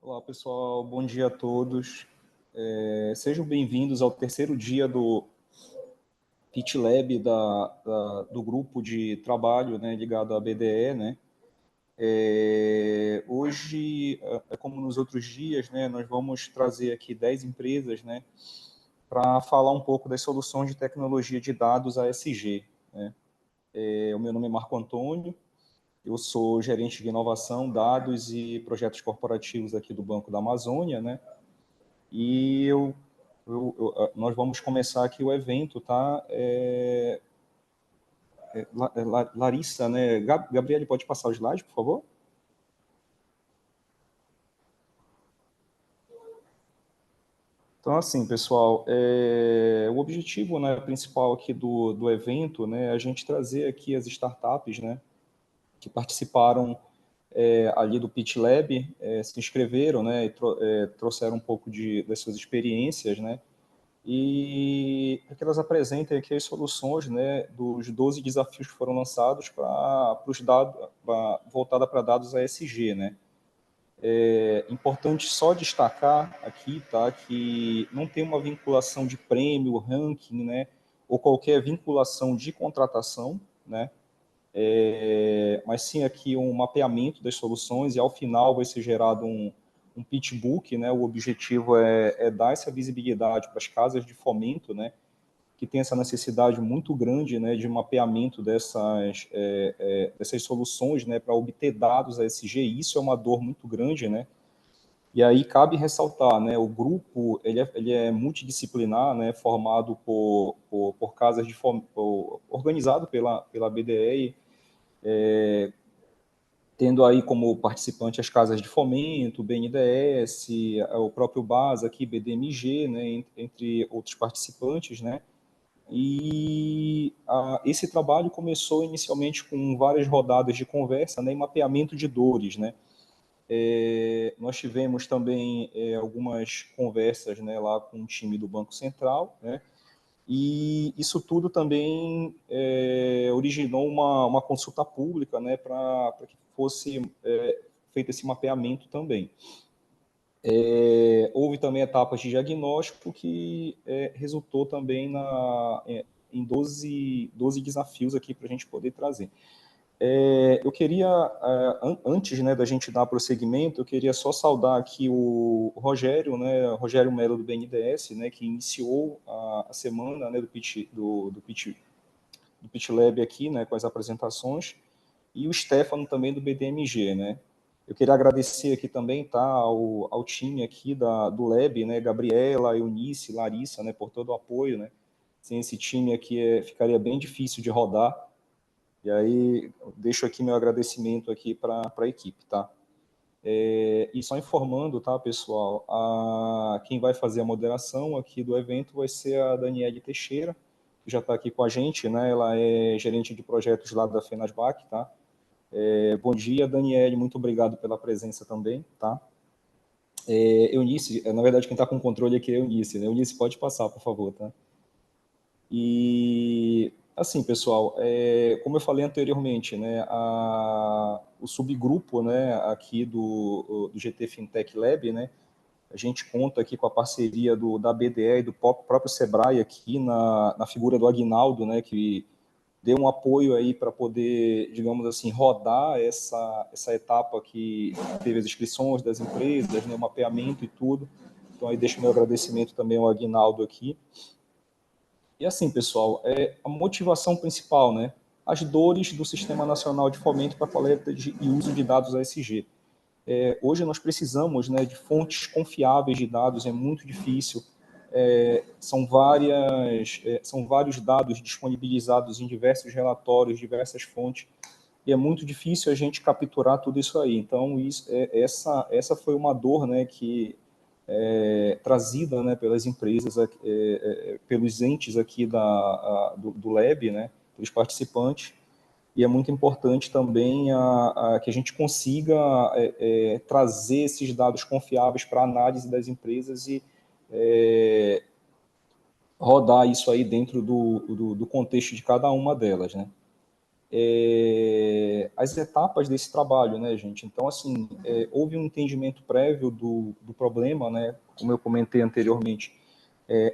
Olá, pessoal. Bom dia a todos. Sejam bem-vindos ao terceiro dia do Pitch Lab do grupo de trabalho, né, ligado à BDE, né? Hoje, como nos outros dias, né, nós vamos trazer aqui 10 empresas, né, para falar um pouco das soluções de tecnologia de dados ASG, né? O meu nome é Marco Antônio, eu sou gerente de inovação, dados e projetos corporativos aqui do Banco da Amazônia, né? E nós vamos começar aqui o evento, tá? Larissa, né? Gabriele, pode passar o slide, por favor? Então, assim, pessoal, o objetivo, né, principal aqui do evento, né, é a gente trazer aqui as startups, né, que participaram ali do Pitch Lab, se inscreveram, né, e trouxeram um pouco das suas experiências, né, e para que elas apresentem aqui as soluções, né, dos 12 desafios que foram lançados para os dados, voltada para dados ASG, né. É importante só destacar aqui, tá, que não tem uma vinculação de prêmio, ranking, né, ou qualquer vinculação de contratação, né, mas sim aqui um mapeamento das soluções e ao final vai ser gerado um pitch book, né, o objetivo é dar essa visibilidade para as casas de fomento, né, que tem essa necessidade muito grande, né, de mapeamento dessas soluções, né, para obter dados ASG. Isso é uma dor muito grande, né. E aí cabe ressaltar, né, o grupo ele é multidisciplinar, né, formado por casas de fomento, organizado pela BDE, tendo aí como participante as casas de fomento, o BNDES, o próprio BASA aqui, BDMG, né, entre outros participantes, né. E esse trabalho começou inicialmente com várias rodadas de conversa, né, e mapeamento de dores, né. Nós tivemos também algumas conversas, né, lá com o time do Banco Central, né, e isso tudo também originou uma consulta pública, né, para que fosse feito esse mapeamento também. Houve também etapas de diagnóstico que resultou também em 12 desafios aqui para a gente poder trazer. Eu queria, antes, né, da gente dar prosseguimento, eu queria só saudar aqui o Rogério, né, Rogério Melo do BNDES, né, que iniciou a semana, né, do Pitch Lab aqui, né, com as apresentações, e o Stefano também do BDMG, né. Eu queria agradecer aqui também, tá, ao time aqui do Lab, né, Gabriela, Eunice, Larissa, né, por todo o apoio, né. Sem esse time aqui ficaria bem difícil de rodar. E aí, deixo aqui meu agradecimento aqui para a equipe, tá? E só informando, tá, pessoal, quem vai fazer a moderação aqui do evento vai ser a Daniele Teixeira, que já está aqui com a gente, né? Ela é gerente de projetos lá da FENASBAC, tá? Bom dia, Daniele, muito obrigado pela presença também, tá? Eunice, na verdade, quem está com o controle aqui é a Eunice, né? Eunice, pode passar, por favor, tá? E, assim, pessoal, como eu falei anteriormente, né, o subgrupo, né, aqui do GT Fintech Lab, né, a gente conta aqui com a parceria da BDE e do próprio Sebrae aqui na figura do Aguinaldo, né, que deu um apoio aí para poder, digamos assim, rodar essa etapa que teve as inscrições das empresas, né, o mapeamento e tudo. Então, aí deixo meu agradecimento também ao Aguinaldo aqui. E assim, pessoal, a motivação principal, né? As dores do Sistema Nacional de Fomento para Coleta e Uso de Dados ASG. Hoje nós precisamos, né, de fontes confiáveis de dados, é muito difícil. São vários dados disponibilizados em diversos relatórios, diversas fontes, e é muito difícil a gente capturar tudo isso aí. Então, essa foi uma dor, né, que trazida, né, pelas empresas, pelos entes aqui do Lab, né, pelos participantes, e é muito importante também que a gente consiga trazer esses dados confiáveis para a análise das empresas e rodar isso aí dentro do contexto de cada uma delas, né. as etapas desse trabalho, né, gente? Então, assim, houve um entendimento prévio do problema, né, como eu comentei anteriormente,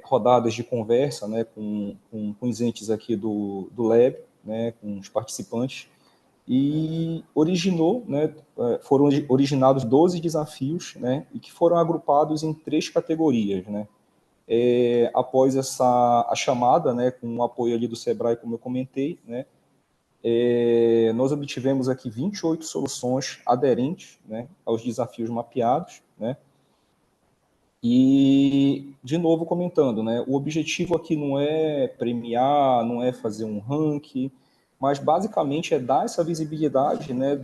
rodadas de conversa, né, com os entes aqui do Lab, né, com os participantes, e originou, né, foram originados 12 desafios, né, e que foram agrupados em 3 categorias, né. Após a chamada, né, com o apoio ali do Sebrae, como eu comentei, né, nós obtivemos aqui 28 soluções aderentes, né, aos desafios mapeados, né, e, de novo, comentando, né, o objetivo aqui não é premiar, não é fazer um ranking, mas basicamente é dar essa visibilidade, né,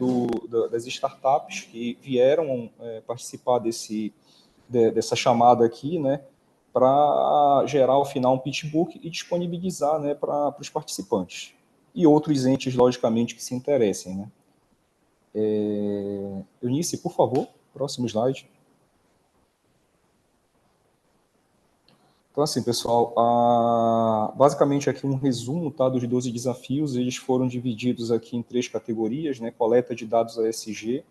das startups que vieram participar dessa chamada aqui, né, para gerar ao final um pitchbook e disponibilizar, né, para os participantes. E outros entes, logicamente, que se interessem, né. Eunice, por favor, próximo slide. Então, assim, pessoal, basicamente aqui um resumo, tá, dos 12 desafios. Eles foram divididos aqui em 3 categorias, né, coleta de dados ASG,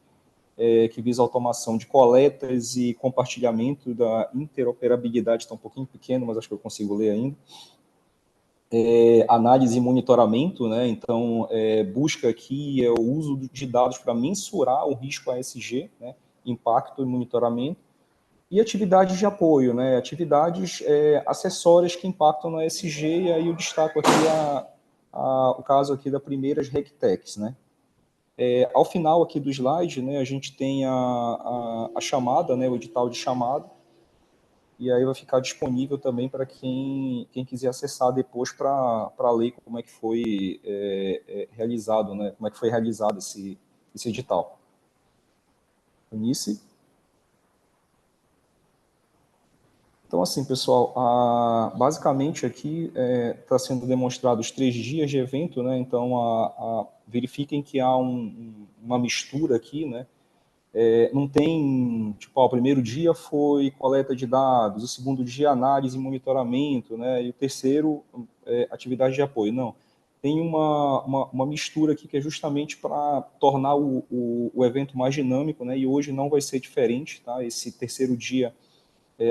que visa automação de coletas e compartilhamento da interoperabilidade, está um pouquinho pequeno, mas acho que eu consigo ler ainda. Análise e monitoramento, né, então, busca aqui o uso de dados para mensurar o risco ASG, né, impacto e monitoramento. E atividades de apoio, né? Atividades acessórias que impactam no ESG, e aí eu destaco aqui o caso aqui da primeira, as RegTechs, né? Ao final aqui do slide, né, a gente tem a chamada, né, o edital de chamada, e aí vai ficar disponível também para quem quiser acessar depois para ler como é que foi realizado, né, como é que foi realizado esse edital. Eunice? Então, assim, pessoal, basicamente aqui está sendo demonstrado os 3 dias de evento, né? Então, verifiquem que há uma mistura aqui, né? Não tem, tipo, o primeiro dia foi coleta de dados, o segundo dia análise e monitoramento, né? E o terceiro, atividade de apoio. Não, tem uma mistura aqui que é justamente para tornar o evento mais dinâmico, né? E hoje não vai ser diferente, tá? Esse terceiro dia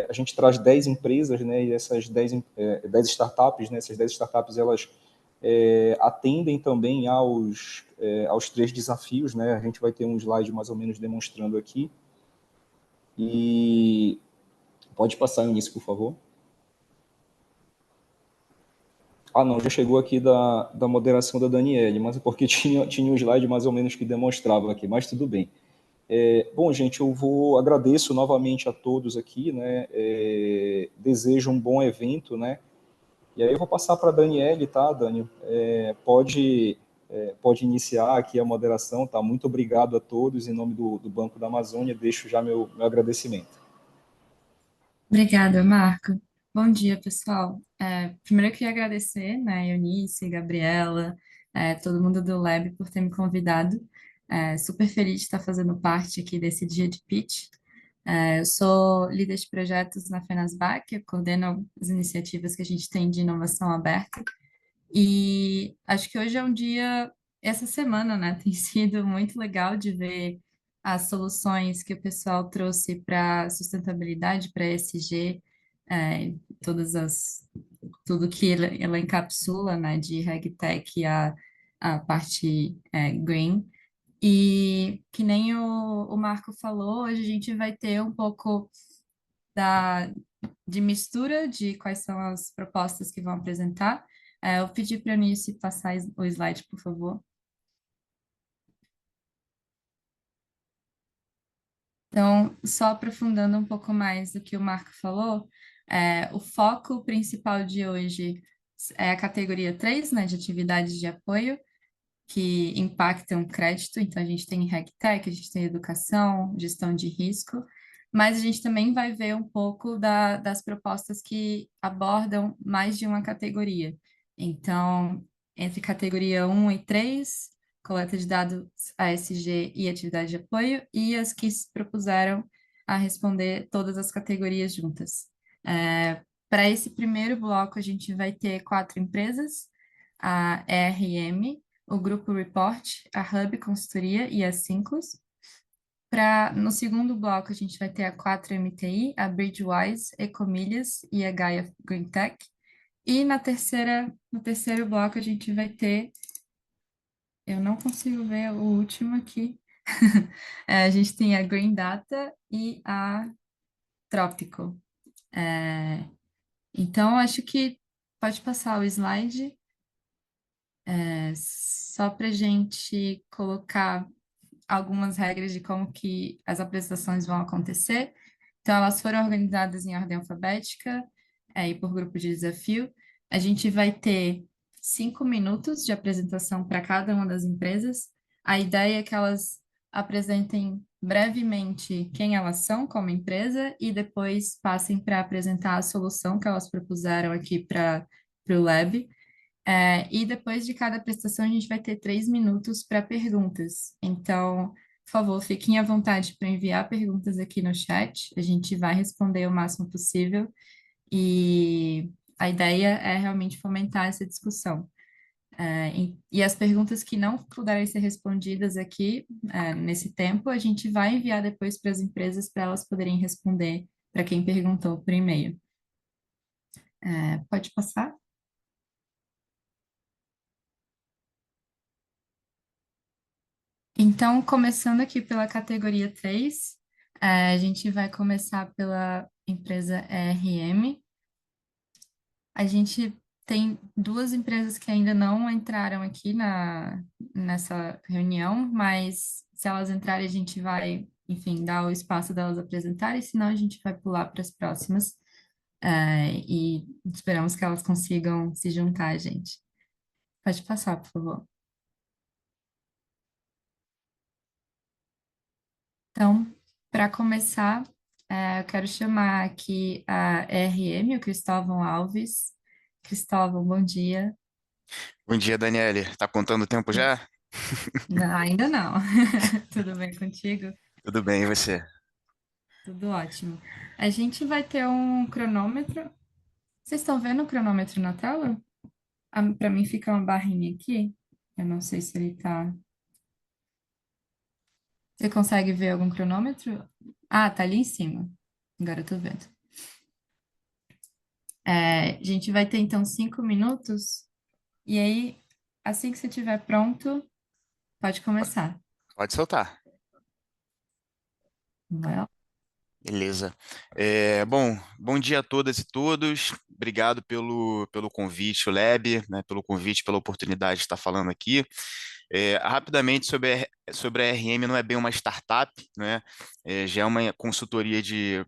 a gente traz 10 empresas, né, e essas 10 startups, né, essas 10 startups, elas atendem também aos 3 desafios, né, a gente vai ter um slide mais ou menos demonstrando aqui, e pode passar nisso, por favor. Não, já chegou aqui da moderação da Daniele, mas é porque tinha um slide mais ou menos que demonstrava aqui, mas tudo bem. Bom, gente, agradeço novamente a todos aqui, né, desejo um bom evento, né, e aí eu vou passar para a Daniele, tá, Dani? Pode iniciar aqui a moderação, tá? Muito obrigado a todos, em nome do Banco da Amazônia, deixo já meu agradecimento. Obrigada, Marco. Bom dia, pessoal. Primeiro eu queria agradecer, né, Eunice, Gabriela, todo mundo do Lab por ter me convidado. Super feliz de estar fazendo parte aqui desse dia de pitch. Eu sou líder de projetos na Fenasbac, eu coordeno as iniciativas que a gente tem de inovação aberta. E acho que hoje é um dia, essa semana, né, tem sido muito legal de ver as soluções que o pessoal trouxe para sustentabilidade, para ESG, é, todas as, tudo que ela encapsula, né, de RegTech a parte green. E que nem o Marco falou, hoje a gente vai ter um pouco da, de mistura de quais são as propostas que vão apresentar. Eu pedi para a Nice passar o slide, por favor. Então, só aprofundando um pouco mais do que o Marco falou, o foco principal de hoje é a categoria 3, né, de atividades de apoio, que impactam crédito. Então, a gente tem RegTech, a gente tem educação, gestão de risco, mas a gente também vai ver um pouco das propostas que abordam mais de uma categoria. Então, entre categoria 1 e 3, coleta de dados ASG e atividade de apoio, e as que se propuseram a responder todas as categorias juntas. Para esse primeiro bloco, a gente vai ter 4 empresas, a ERM, o Grupo Report, a Hub Consultoria e a Synclus. No segundo bloco, a gente vai ter a 4MTI, a Bridgewise, Ecomilhas e a Gaia Green Tech. E no terceiro bloco, a gente vai ter. Eu não consigo ver o último aqui. A gente tem a Green Data e a Trópico. Então, acho que pode passar o slide, só para a gente colocar algumas regras de como que as apresentações vão acontecer. Então, elas foram organizadas em ordem alfabética, e por grupo de desafio. A gente vai ter 5 minutos de apresentação para cada uma das empresas. A ideia é que elas apresentem brevemente quem elas são como empresa e depois passem para apresentar a solução que elas propuseram aqui para o Lab. E depois de cada apresentação, a gente vai ter 3 minutos para perguntas. Então, por favor, fiquem à vontade para enviar perguntas aqui no chat. A gente vai responder o máximo possível. E a ideia é realmente fomentar essa discussão. E as perguntas que não puderem ser respondidas aqui, nesse tempo, a gente vai enviar depois para as empresas para elas poderem responder para quem perguntou por e-mail. Pode passar? Então, começando aqui pela categoria 3, a gente vai começar pela empresa ERM. A gente tem duas empresas que ainda não entraram aqui nessa reunião, mas se elas entrarem, a gente vai, enfim, dar o espaço delas apresentarem, senão a gente vai pular para as próximas, e esperamos que elas consigam se juntar a gente. Pode passar, por favor. Então, para começar, eu quero chamar aqui a RM, o Cristóvão Alves. Cristóvão, bom dia. Bom dia, Daniele. Tá contando o tempo já? Não, ainda não. Tudo bem contigo? Tudo bem, e você? Tudo ótimo. A gente vai ter um cronômetro. Vocês estão vendo o cronômetro na tela? Para mim fica uma barrinha aqui. Eu não sei se ele tá. Você consegue ver algum cronômetro? Ah, tá ali em cima. Agora eu tô vendo. A gente vai ter então 5 minutos. E aí, assim que você estiver pronto, pode começar. Pode soltar. Vai lá. Beleza. Bom dia a todas e todos. Obrigado pelo convite, o Leb, né, pelo convite, pela oportunidade de estar falando aqui. Rapidamente sobre a RM, não é bem uma startup, né? Já é uma consultoria de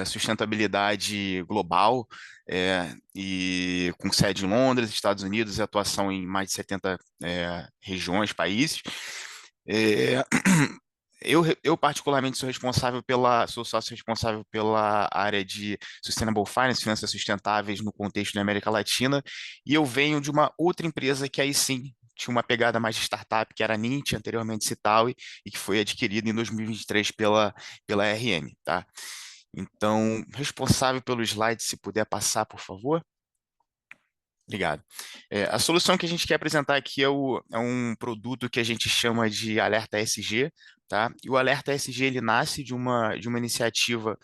sustentabilidade global, e com sede em Londres, Estados Unidos, e atuação em mais de 70 regiões, países. É, eu particularmente sou sócio responsável pela área de Sustainable Finance, finanças sustentáveis no contexto da América Latina, e eu venho de uma outra empresa que aí sim tinha uma pegada mais de startup, que era a Ninti, anteriormente Citaui, e que foi adquirida em 2023 pela RM, tá? Então, responsável pelo slide, se puder passar, por favor. Obrigado. A solução que a gente quer apresentar aqui é um produto que a gente chama de Alerta ESG, tá? E o Alerta ESG ele nasce de uma iniciativa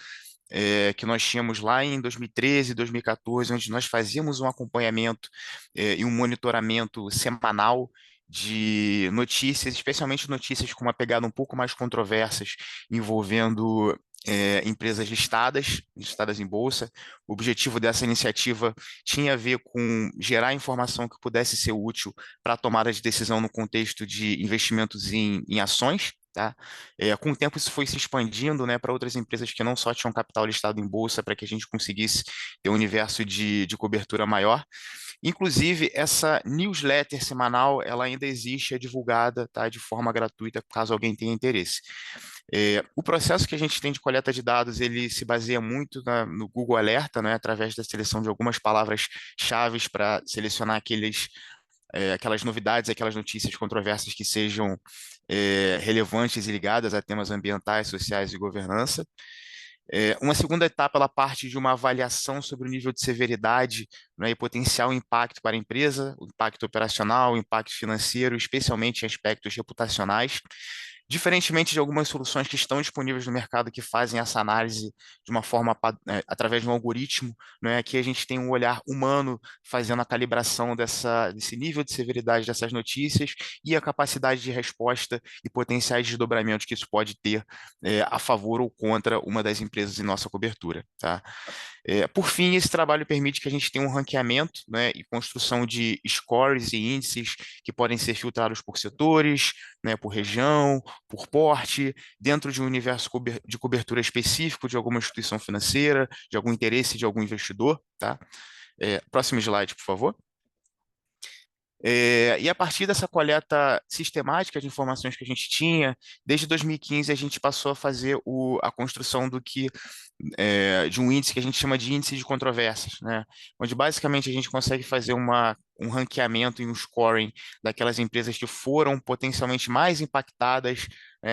que nós tínhamos lá em 2013, 2014, onde nós fazíamos um acompanhamento e um monitoramento semanal de notícias, especialmente notícias com uma pegada um pouco mais controversas, envolvendo empresas listadas em bolsa. O objetivo dessa iniciativa tinha a ver com gerar informação que pudesse ser útil para a tomada de decisão no contexto de investimentos em ações. Tá? Com o tempo, isso foi se expandindo, né, para outras empresas que não só tinham capital listado em bolsa, para que a gente conseguisse ter um universo de cobertura maior. Inclusive, essa newsletter semanal, ela ainda existe, é divulgada, tá, de forma gratuita, caso alguém tenha interesse. O processo que a gente tem de coleta de dados, ele se baseia muito no Google Alerta, né, através da seleção de algumas palavras-chave para selecionar aquelas novidades, aquelas notícias controversas que sejam relevantes e ligadas a temas ambientais, sociais e governança. Uma segunda etapa, ela parte de uma avaliação sobre o nível de severidade, né, e potencial impacto para a empresa, o impacto operacional, o impacto financeiro, especialmente em aspectos reputacionais. Diferentemente de algumas soluções que estão disponíveis no mercado que fazem essa análise de uma forma, através de um algoritmo, né, aqui a gente tem um olhar humano fazendo a calibração desse nível de severidade dessas notícias e a capacidade de resposta e potenciais desdobramentos que isso pode ter a favor ou contra uma das empresas em nossa cobertura, tá? Por fim, esse trabalho permite que a gente tenha um ranqueamento, né, e construção de scores e índices que podem ser filtrados por setores, né, por região, por porte, dentro de um universo de cobertura específico de alguma instituição financeira, de algum interesse de algum investidor, tá? Próximo slide, por favor. E a partir dessa coleta sistemática de informações que a gente tinha, desde 2015 a gente passou a fazer a construção de um índice que a gente chama de índice de controvérsias, né? Onde basicamente a gente consegue fazer um ranqueamento e um scoring daquelas empresas que foram potencialmente mais impactadas,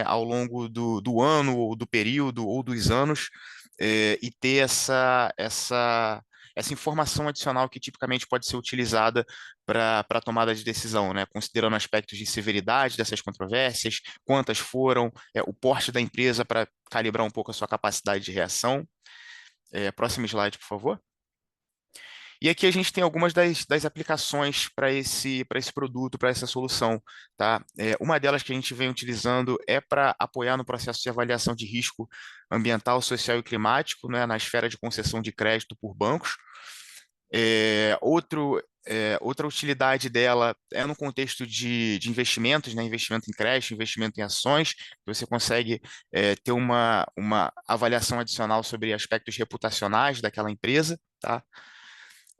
ao longo do ano, ou do período, ou dos anos, e ter essa informação adicional que tipicamente pode ser utilizada para a tomada de decisão, né? Considerando aspectos de severidade dessas controvérsias, quantas foram, o porte da empresa para calibrar um pouco a sua capacidade de reação. Próximo slide, por favor. E aqui a gente tem algumas das aplicações para esse produto, para essa solução, tá? Uma delas que a gente vem utilizando é para apoiar no processo de avaliação de risco ambiental, social e climático, né, na esfera de concessão de crédito por bancos. Outra utilidade dela é no contexto de investimentos, né? Investimento em crédito, investimento em ações. Você consegue ter uma avaliação adicional sobre aspectos reputacionais daquela empresa, tá?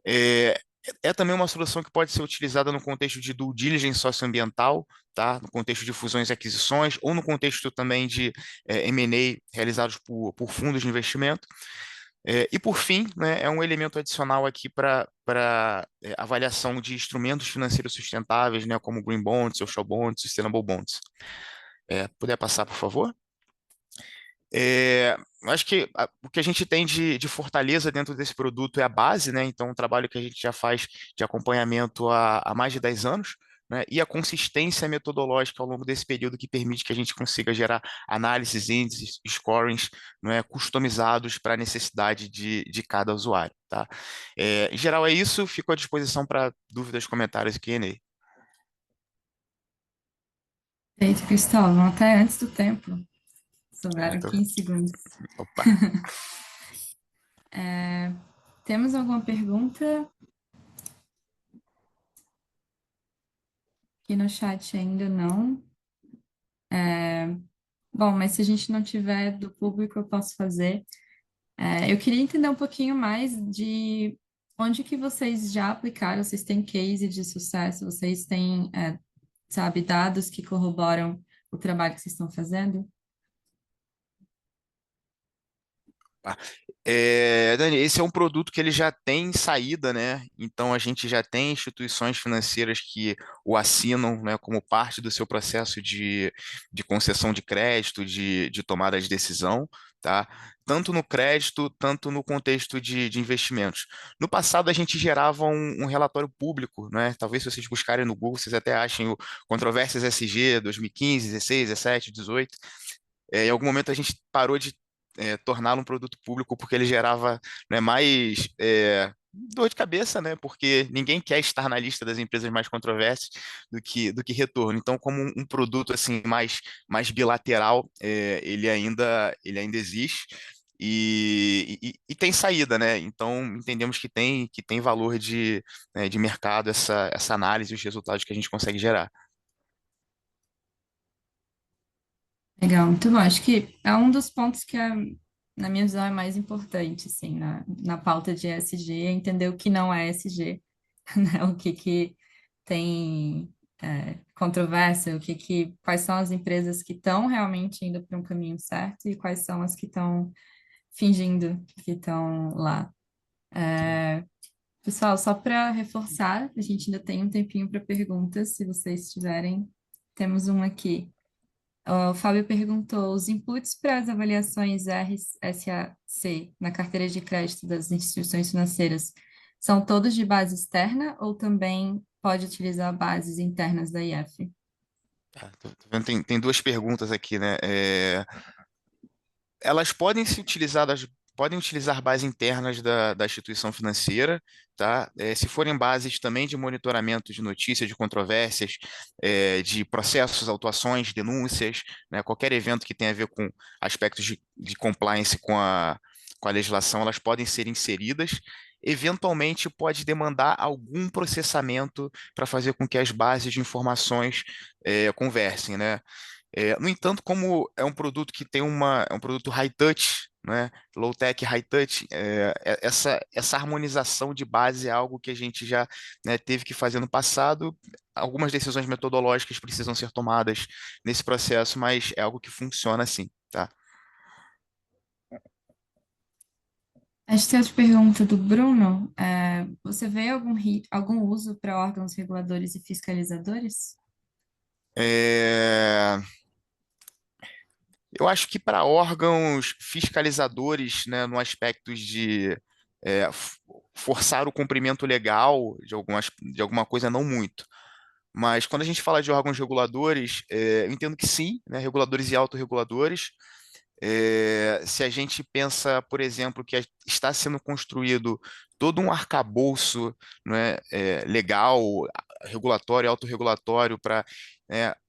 É, é também uma solução que pode ser utilizada no contexto de due diligence socioambiental, tá? No contexto de fusões e aquisições, ou no contexto também de M&A realizados por fundos de investimento. E por fim, né, é um elemento adicional aqui para avaliação de instrumentos financeiros sustentáveis, né, como Green Bonds, Social Bonds, Sustainable Bonds. Puder passar, por favor? Acho que o que a gente tem de fortaleza dentro desse produto é a base, né? Então, um trabalho que a gente já faz de acompanhamento há mais de 10 anos, né? E a consistência metodológica ao longo desse período que permite que a gente consiga gerar análises, índices, scorings, né, customizados para a necessidade de cada usuário, tá? Em geral é isso, fico à disposição para dúvidas, comentários e Q&A. Feito, Cristóvão, até antes do tempo. Sobraram Então, 15 segundos. opa. Temos alguma pergunta? Aqui no chat ainda não. Bom, mas se a gente não tiver do público, eu posso fazer. Eu queria entender um pouquinho mais de onde que vocês já aplicaram, vocês têm case de sucesso, vocês têm, sabe, dados que corroboram o trabalho que vocês estão fazendo? Dani, esse é um produto que ele já tem saída, né? Então a gente já tem instituições financeiras que o assinam, né, como parte do seu processo de concessão de crédito, de tomada de decisão, tá? Tanto no crédito, tanto no contexto de investimentos. No passado a gente gerava um relatório público, né? Talvez se vocês buscarem no Google, vocês até achem o Controvérsias SG 2015, 16, 17, 18. Em algum momento a gente parou de torná-lo um produto público porque ele gerava, né, mais dor de cabeça, né? Porque ninguém quer estar na lista das empresas mais controversas do que retorno. Então, como um produto assim mais bilateral, ele ainda existe. E tem saída, né? Então entendemos que tem valor de mercado essa análise e os resultados que a gente consegue gerar. Legal, muito bom. Acho que é um dos pontos que, na minha visão, é mais importante, assim, na pauta de ESG, é entender o que não é ESG, né? O que tem controvérsia, quais são as empresas que estão realmente indo para um caminho certo e quais são as que estão fingindo que estão lá. Pessoal, só para reforçar, a gente ainda tem um tempinho para perguntas, se vocês tiverem. Temos um aqui. O Fábio perguntou: os inputs para as avaliações RSAC na carteira de crédito das instituições financeiras são todos de base externa ou também pode utilizar bases internas da IF? Tô vendo, tem duas perguntas aqui, né? Elas podem se utilizadas, podem utilizar bases internas da instituição financeira, tá? Se forem bases também de monitoramento de notícias, de controvérsias, de processos, autuações, denúncias, né? Qualquer evento que tenha a ver com aspectos de compliance com a legislação, elas podem ser inseridas. Eventualmente, pode demandar algum processamento para fazer com que as bases de informações conversem, né? No entanto, como é um produto que tem é um produto high touch, né, low tech, high touch, essa harmonização de base é algo que a gente já, né, teve que fazer no passado. Algumas decisões metodológicas precisam ser tomadas nesse processo, mas é algo que funciona assim, tá? Esta é outra pergunta do Bruno. Você vê algum uso para órgãos reguladores e fiscalizadores? É, Eu acho que para órgãos fiscalizadores, né, no aspecto de forçar o cumprimento legal de alguma coisa, não muito. Mas quando a gente fala de órgãos reguladores, eu entendo que sim, né, reguladores e autorreguladores. Se a gente pensa, por exemplo, que está sendo construído todo um arcabouço, né, legal, regulatório, autorregulatório para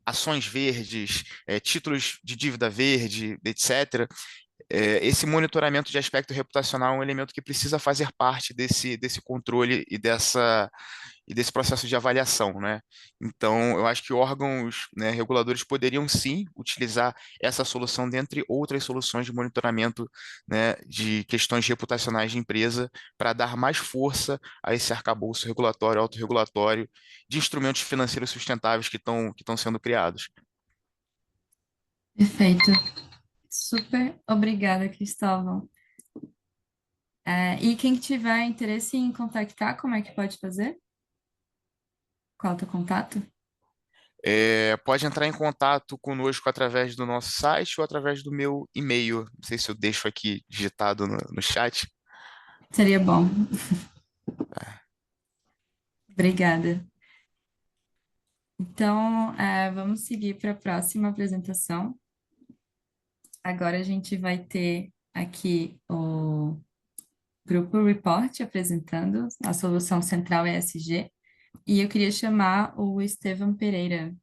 ações verdes, títulos de dívida verde, etc. Esse monitoramento de aspecto reputacional é um elemento que precisa fazer parte desse controle e desse processo de avaliação, né? Então, eu acho que órgãos, né, reguladores poderiam sim utilizar essa solução dentre outras soluções de monitoramento, né, de questões reputacionais de empresa para dar mais força a esse arcabouço regulatório, autorregulatório de instrumentos financeiros sustentáveis que estão sendo criados. Perfeito. Super obrigada, Cristóvão. E quem tiver interesse em contactar, como é que pode fazer? Qual é o teu contato? Pode entrar em contato conosco através do nosso site ou através do meu e-mail. Não sei se eu deixo aqui digitado no chat. Seria bom. Obrigada. Então, vamos seguir para a próxima apresentação. Agora a gente vai ter aqui o Grupo Report apresentando a solução central ESG. E eu queria chamar o Estevam Pereira.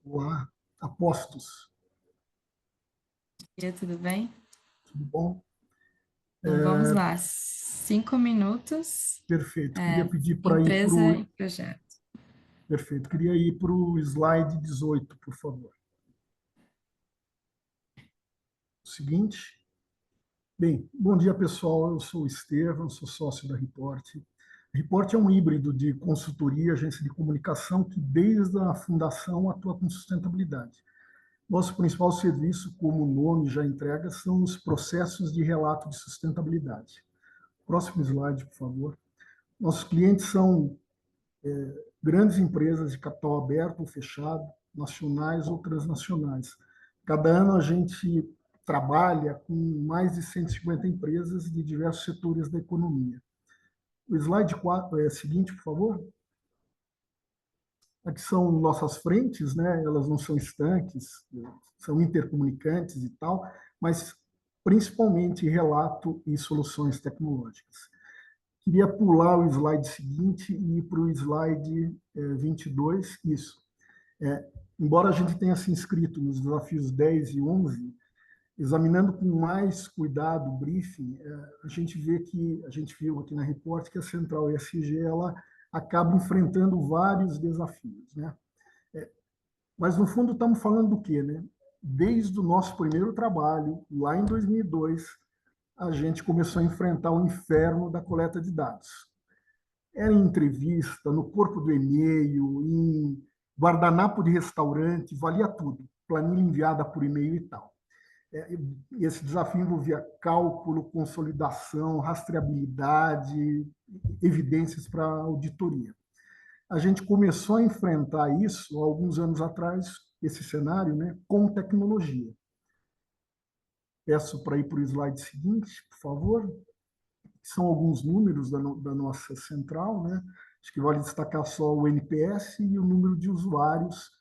Olá, apostos. Tudo bem? Tudo bom? Então vamos lá. 5 minutos. Perfeito. Queria pedir para ir para Empresa o... e projeto. Perfeito. Queria ir para o slide 18, por favor. O seguinte. Bem, bom dia, pessoal. Eu sou o Estevam, sou sócio da Report. A Report é um híbrido de consultoria, agência de comunicação, que desde a fundação atua com sustentabilidade. Nosso principal serviço, como o nome já entrega, são os processos de relato de sustentabilidade. Próximo slide, por favor. Nossos clientes são grandes empresas de capital aberto ou fechado, nacionais ou transnacionais. Cada ano a gente trabalha com mais de 150 empresas de diversos setores da economia. O slide 4 seguinte, por favor. Aqui são nossas frentes, né? Elas não são estanques, são intercomunicantes e tal, mas principalmente relato e soluções tecnológicas. Queria pular o slide seguinte e ir para o slide 22. Isso. Embora a gente tenha se inscrito nos desafios 10 e 11, examinando com mais cuidado o briefing, a gente viu aqui na Report que a Central ESG ela acaba enfrentando vários desafios, né? Mas no fundo estamos falando do quê, né? Desde o nosso primeiro trabalho, lá em 2002, a gente começou a enfrentar o inferno da coleta de dados. Era em entrevista, no corpo do e-mail, em guardanapo de restaurante, valia tudo. Planilha enviada por e-mail e tal. Esse desafio envolvia cálculo, consolidação, rastreabilidade, evidências para auditoria. A gente começou a enfrentar isso alguns anos atrás esse cenário, né, com tecnologia. Peço para ir para o slide seguinte, por favor. São alguns números da nossa central, né? Acho que vale destacar só o NPS e o número de usuários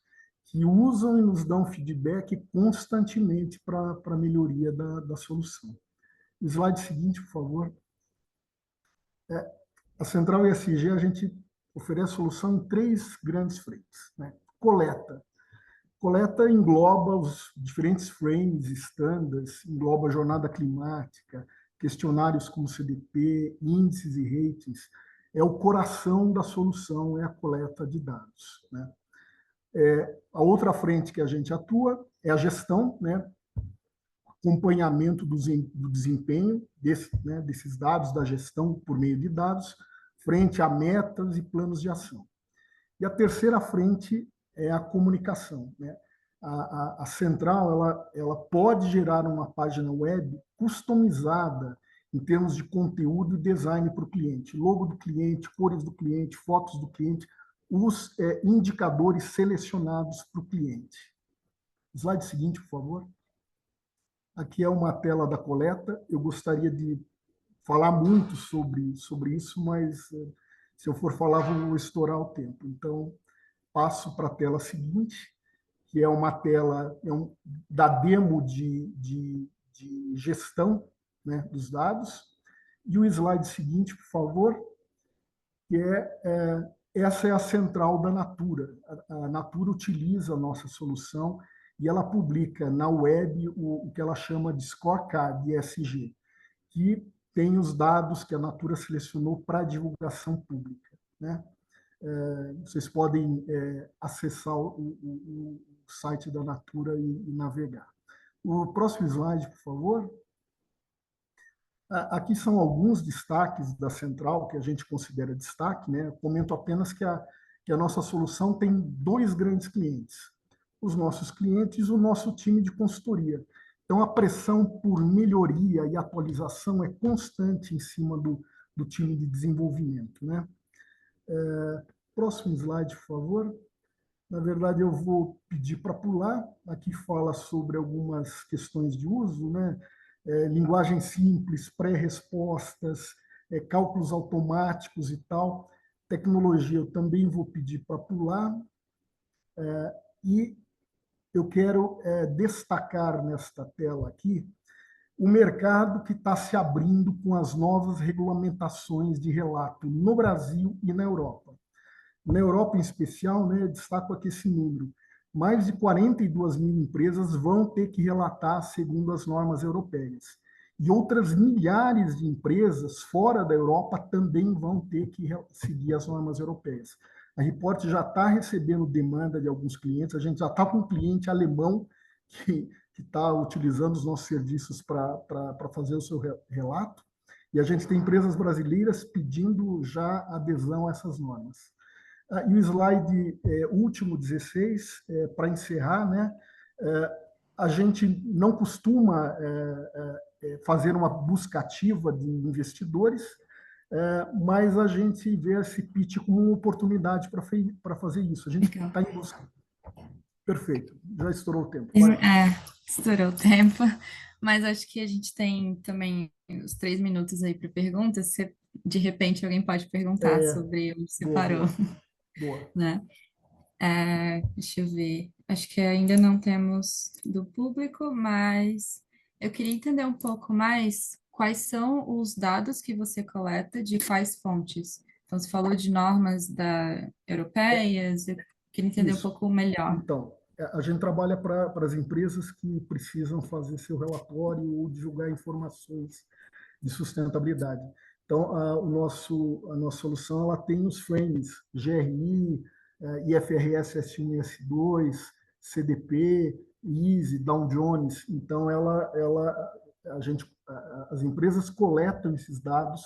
que usam e nos dão feedback constantemente para a melhoria da solução. Slide seguinte, por favor. A Central ESG, a gente oferece solução em 3 grandes frentes, né? Coleta. Coleta engloba os diferentes frames, standards, engloba a jornada climática, questionários como CDP, índices e ratings. É o coração da solução, é a coleta de dados, né? A outra frente que a gente atua é a gestão, né? Acompanhamento do desempenho desses dados, da gestão por meio de dados, frente a metas e planos de ação. E a terceira frente é a comunicação, né? A central ela pode gerar uma página web customizada em termos de conteúdo e design para o cliente, logo do cliente, cores do cliente, fotos do cliente, os indicadores selecionados para o cliente. Slide seguinte, por favor. Aqui é uma tela da coleta. Eu gostaria de falar muito sobre isso, mas se eu for falar, vou estourar o tempo. Então, passo para a tela seguinte, que é uma tela da demo de gestão, né, dos dados. E o slide seguinte, por favor, que essa é a central da Natura. A Natura utiliza a nossa solução e ela publica na web o que ela chama de scorecard, ESG, que tem os dados que a Natura selecionou para divulgação pública, né? Vocês podem acessar o site da Natura e navegar. O próximo slide, por favor. Aqui são alguns destaques da central que a gente considera destaque, né? Eu comento apenas que a nossa solução tem 2 grandes clientes, os nossos clientes e o nosso time de consultoria. Então, a pressão por melhoria e atualização é constante em cima do time de desenvolvimento, né? Próximo slide, por favor. Na verdade, eu vou pedir para pular. Aqui fala sobre algumas questões de uso, né? Linguagem simples, pré-respostas, cálculos automáticos e tal. Tecnologia, eu também vou pedir para pular. E eu quero destacar nesta tela aqui o mercado que está se abrindo com as novas regulamentações de relato no Brasil e na Europa. Na Europa, em especial, né, destaco aqui esse número. Mais de 42 mil empresas vão ter que relatar segundo as normas europeias. E outras milhares de empresas fora da Europa também vão ter que seguir as normas europeias. A Report já está recebendo demanda de alguns clientes, a gente já está com um cliente alemão que está utilizando os nossos serviços para fazer o seu relato, e a gente tem empresas brasileiras pedindo já adesão a essas normas. E o slide último, 16, para encerrar, né? A gente não costuma fazer uma busca ativa de investidores, mas a gente vê esse pitch como uma oportunidade para fazer isso. A gente está em busca. Perfeito, já estourou o tempo. Estourou o tempo, mas acho que a gente tem também os 3 minutos aí para perguntas. Se de repente alguém pode perguntar sobre onde você parou. Boa. Né? Deixa eu ver. Acho que ainda não temos do público, mas eu queria entender um pouco mais quais são os dados que você coleta de quais fontes. Então, você falou de normas europeias, eu queria entender um pouco melhor. Então, a gente trabalha para as empresas que precisam fazer seu relatório ou divulgar informações de sustentabilidade. Então, a nossa solução ela tem os frames GRI, IFRS S1 e S2, CDP, ISE, Dow Jones. Então, as empresas coletam esses dados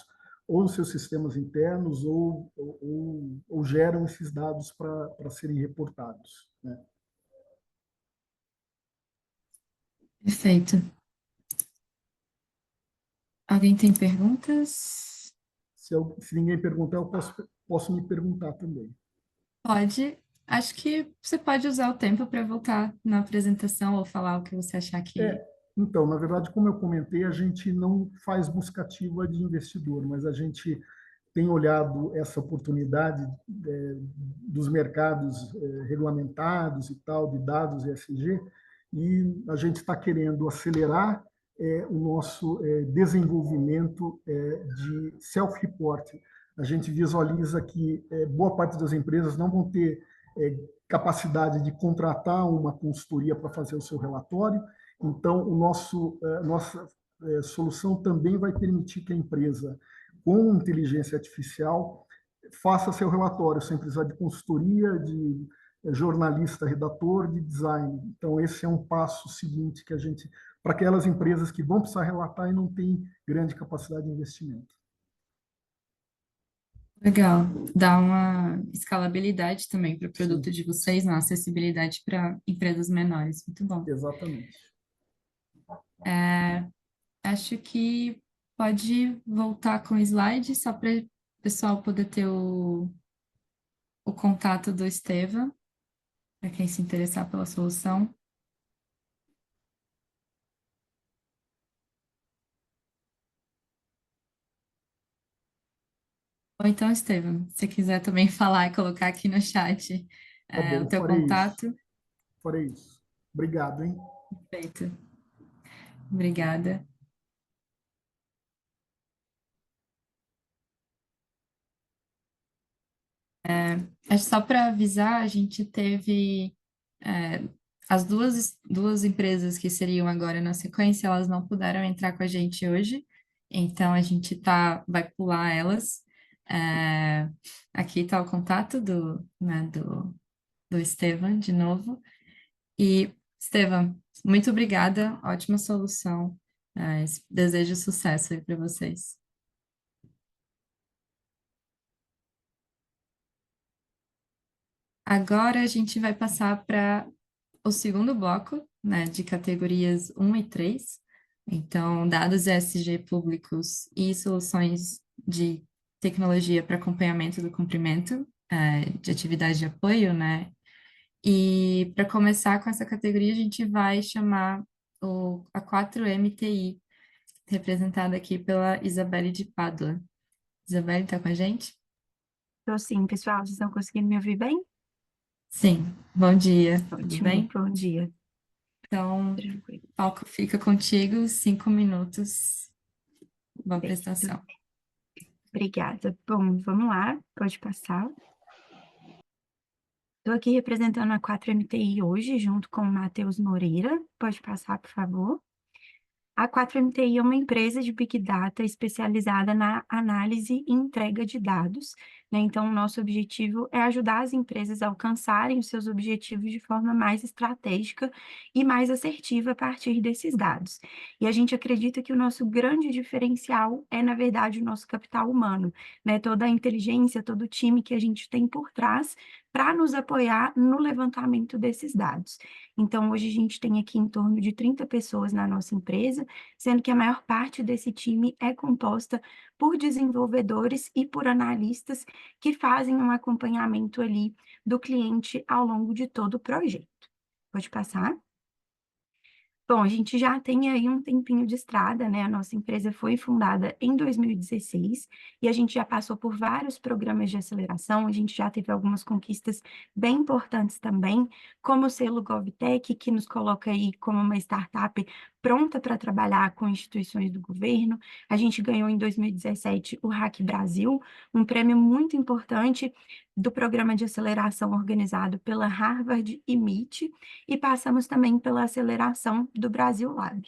ou nos seus sistemas internos ou geram esses dados para serem reportados, né? Perfeito. Alguém tem perguntas? Se ninguém perguntar, eu posso me perguntar também. Pode. Acho que você pode usar o tempo para voltar na apresentação ou falar o que você achar que... Então, na verdade, como eu comentei, a gente não faz busca ativa de investidor, mas a gente tem olhado essa oportunidade dos mercados regulamentados e tal, de dados ESG, e a gente está querendo acelerar o nosso desenvolvimento de self-reporting. A gente visualiza que boa parte das empresas não vão ter capacidade de contratar uma consultoria para fazer o seu relatório, então nossa solução também vai permitir que a empresa, com inteligência artificial, faça seu relatório sem precisar de consultoria, de jornalista, redator, de design. Então, esse é um passo seguinte que a gente, para aquelas empresas que vão precisar relatar e não têm grande capacidade de investimento. Legal. Dá uma escalabilidade também para o produto Sim. de vocês, uma acessibilidade para empresas menores. Muito bom. Exatamente. Acho que pode voltar com o slide, só para o pessoal poder ter o contato do Estevam, para quem se interessar pela solução. Ou então, Estevam, se quiser também falar e colocar aqui no chat Tá o bom, teu farei isso. contato. Farei isso. Obrigado, hein? Perfeito. Obrigada. Acho só para avisar, a gente teve as duas empresas que seriam agora na sequência, elas não puderam entrar com a gente hoje, então a gente vai pular elas. É, aqui está o contato do Estevam, de novo. E, Estevam, muito obrigada, ótima solução. Desejo sucesso aí para vocês. Agora a gente vai passar para o segundo bloco, né, de categorias 1 e 3. Então, dados ESG públicos e soluções de tecnologia para acompanhamento do cumprimento de atividade de apoio, né? E para começar com essa categoria, a gente vai chamar a 4MTI, representada aqui pela Isabelle de Pádua. Isabelle, está com a gente? Estou sim, pessoal. Vocês estão conseguindo me ouvir bem? Sim. Bom dia, tudo Ótimo, bem? bom dia. Então, Tranquilo. o palco fica contigo, 5 minutos. Boa Perfeito. prestação. Obrigada. Bom, vamos lá, pode passar. Estou aqui representando a 4MTI hoje, junto com o Matheus Moreira. Pode passar, por favor. A 4MTI é uma empresa de Big Data especializada na análise e entrega de dados, né? Então, o nosso objetivo é ajudar as empresas a alcançarem os seus objetivos de forma mais estratégica e mais assertiva a partir desses dados. E a gente acredita que o nosso grande diferencial é, na verdade, o nosso capital humano, né? Toda a inteligência, todo o time que a gente tem por trás para nos apoiar no levantamento desses dados. Então, hoje a gente tem aqui em torno de 30 pessoas na nossa empresa, sendo que a maior parte desse time é composta por desenvolvedores e por analistas que fazem um acompanhamento ali do cliente ao longo de todo o projeto. Pode passar? Bom, a gente já tem aí um tempinho de estrada, né? A nossa empresa foi fundada em 2016 e a gente já passou por vários programas de aceleração, a gente já teve algumas conquistas bem importantes também, como o selo GovTech, que nos coloca aí como uma startup pronta para trabalhar com instituições do governo. A gente ganhou em 2017 o Hack Brasil, um prêmio muito importante do programa de aceleração organizado pela Harvard e MIT, e passamos também pela aceleração do Brasil Lab.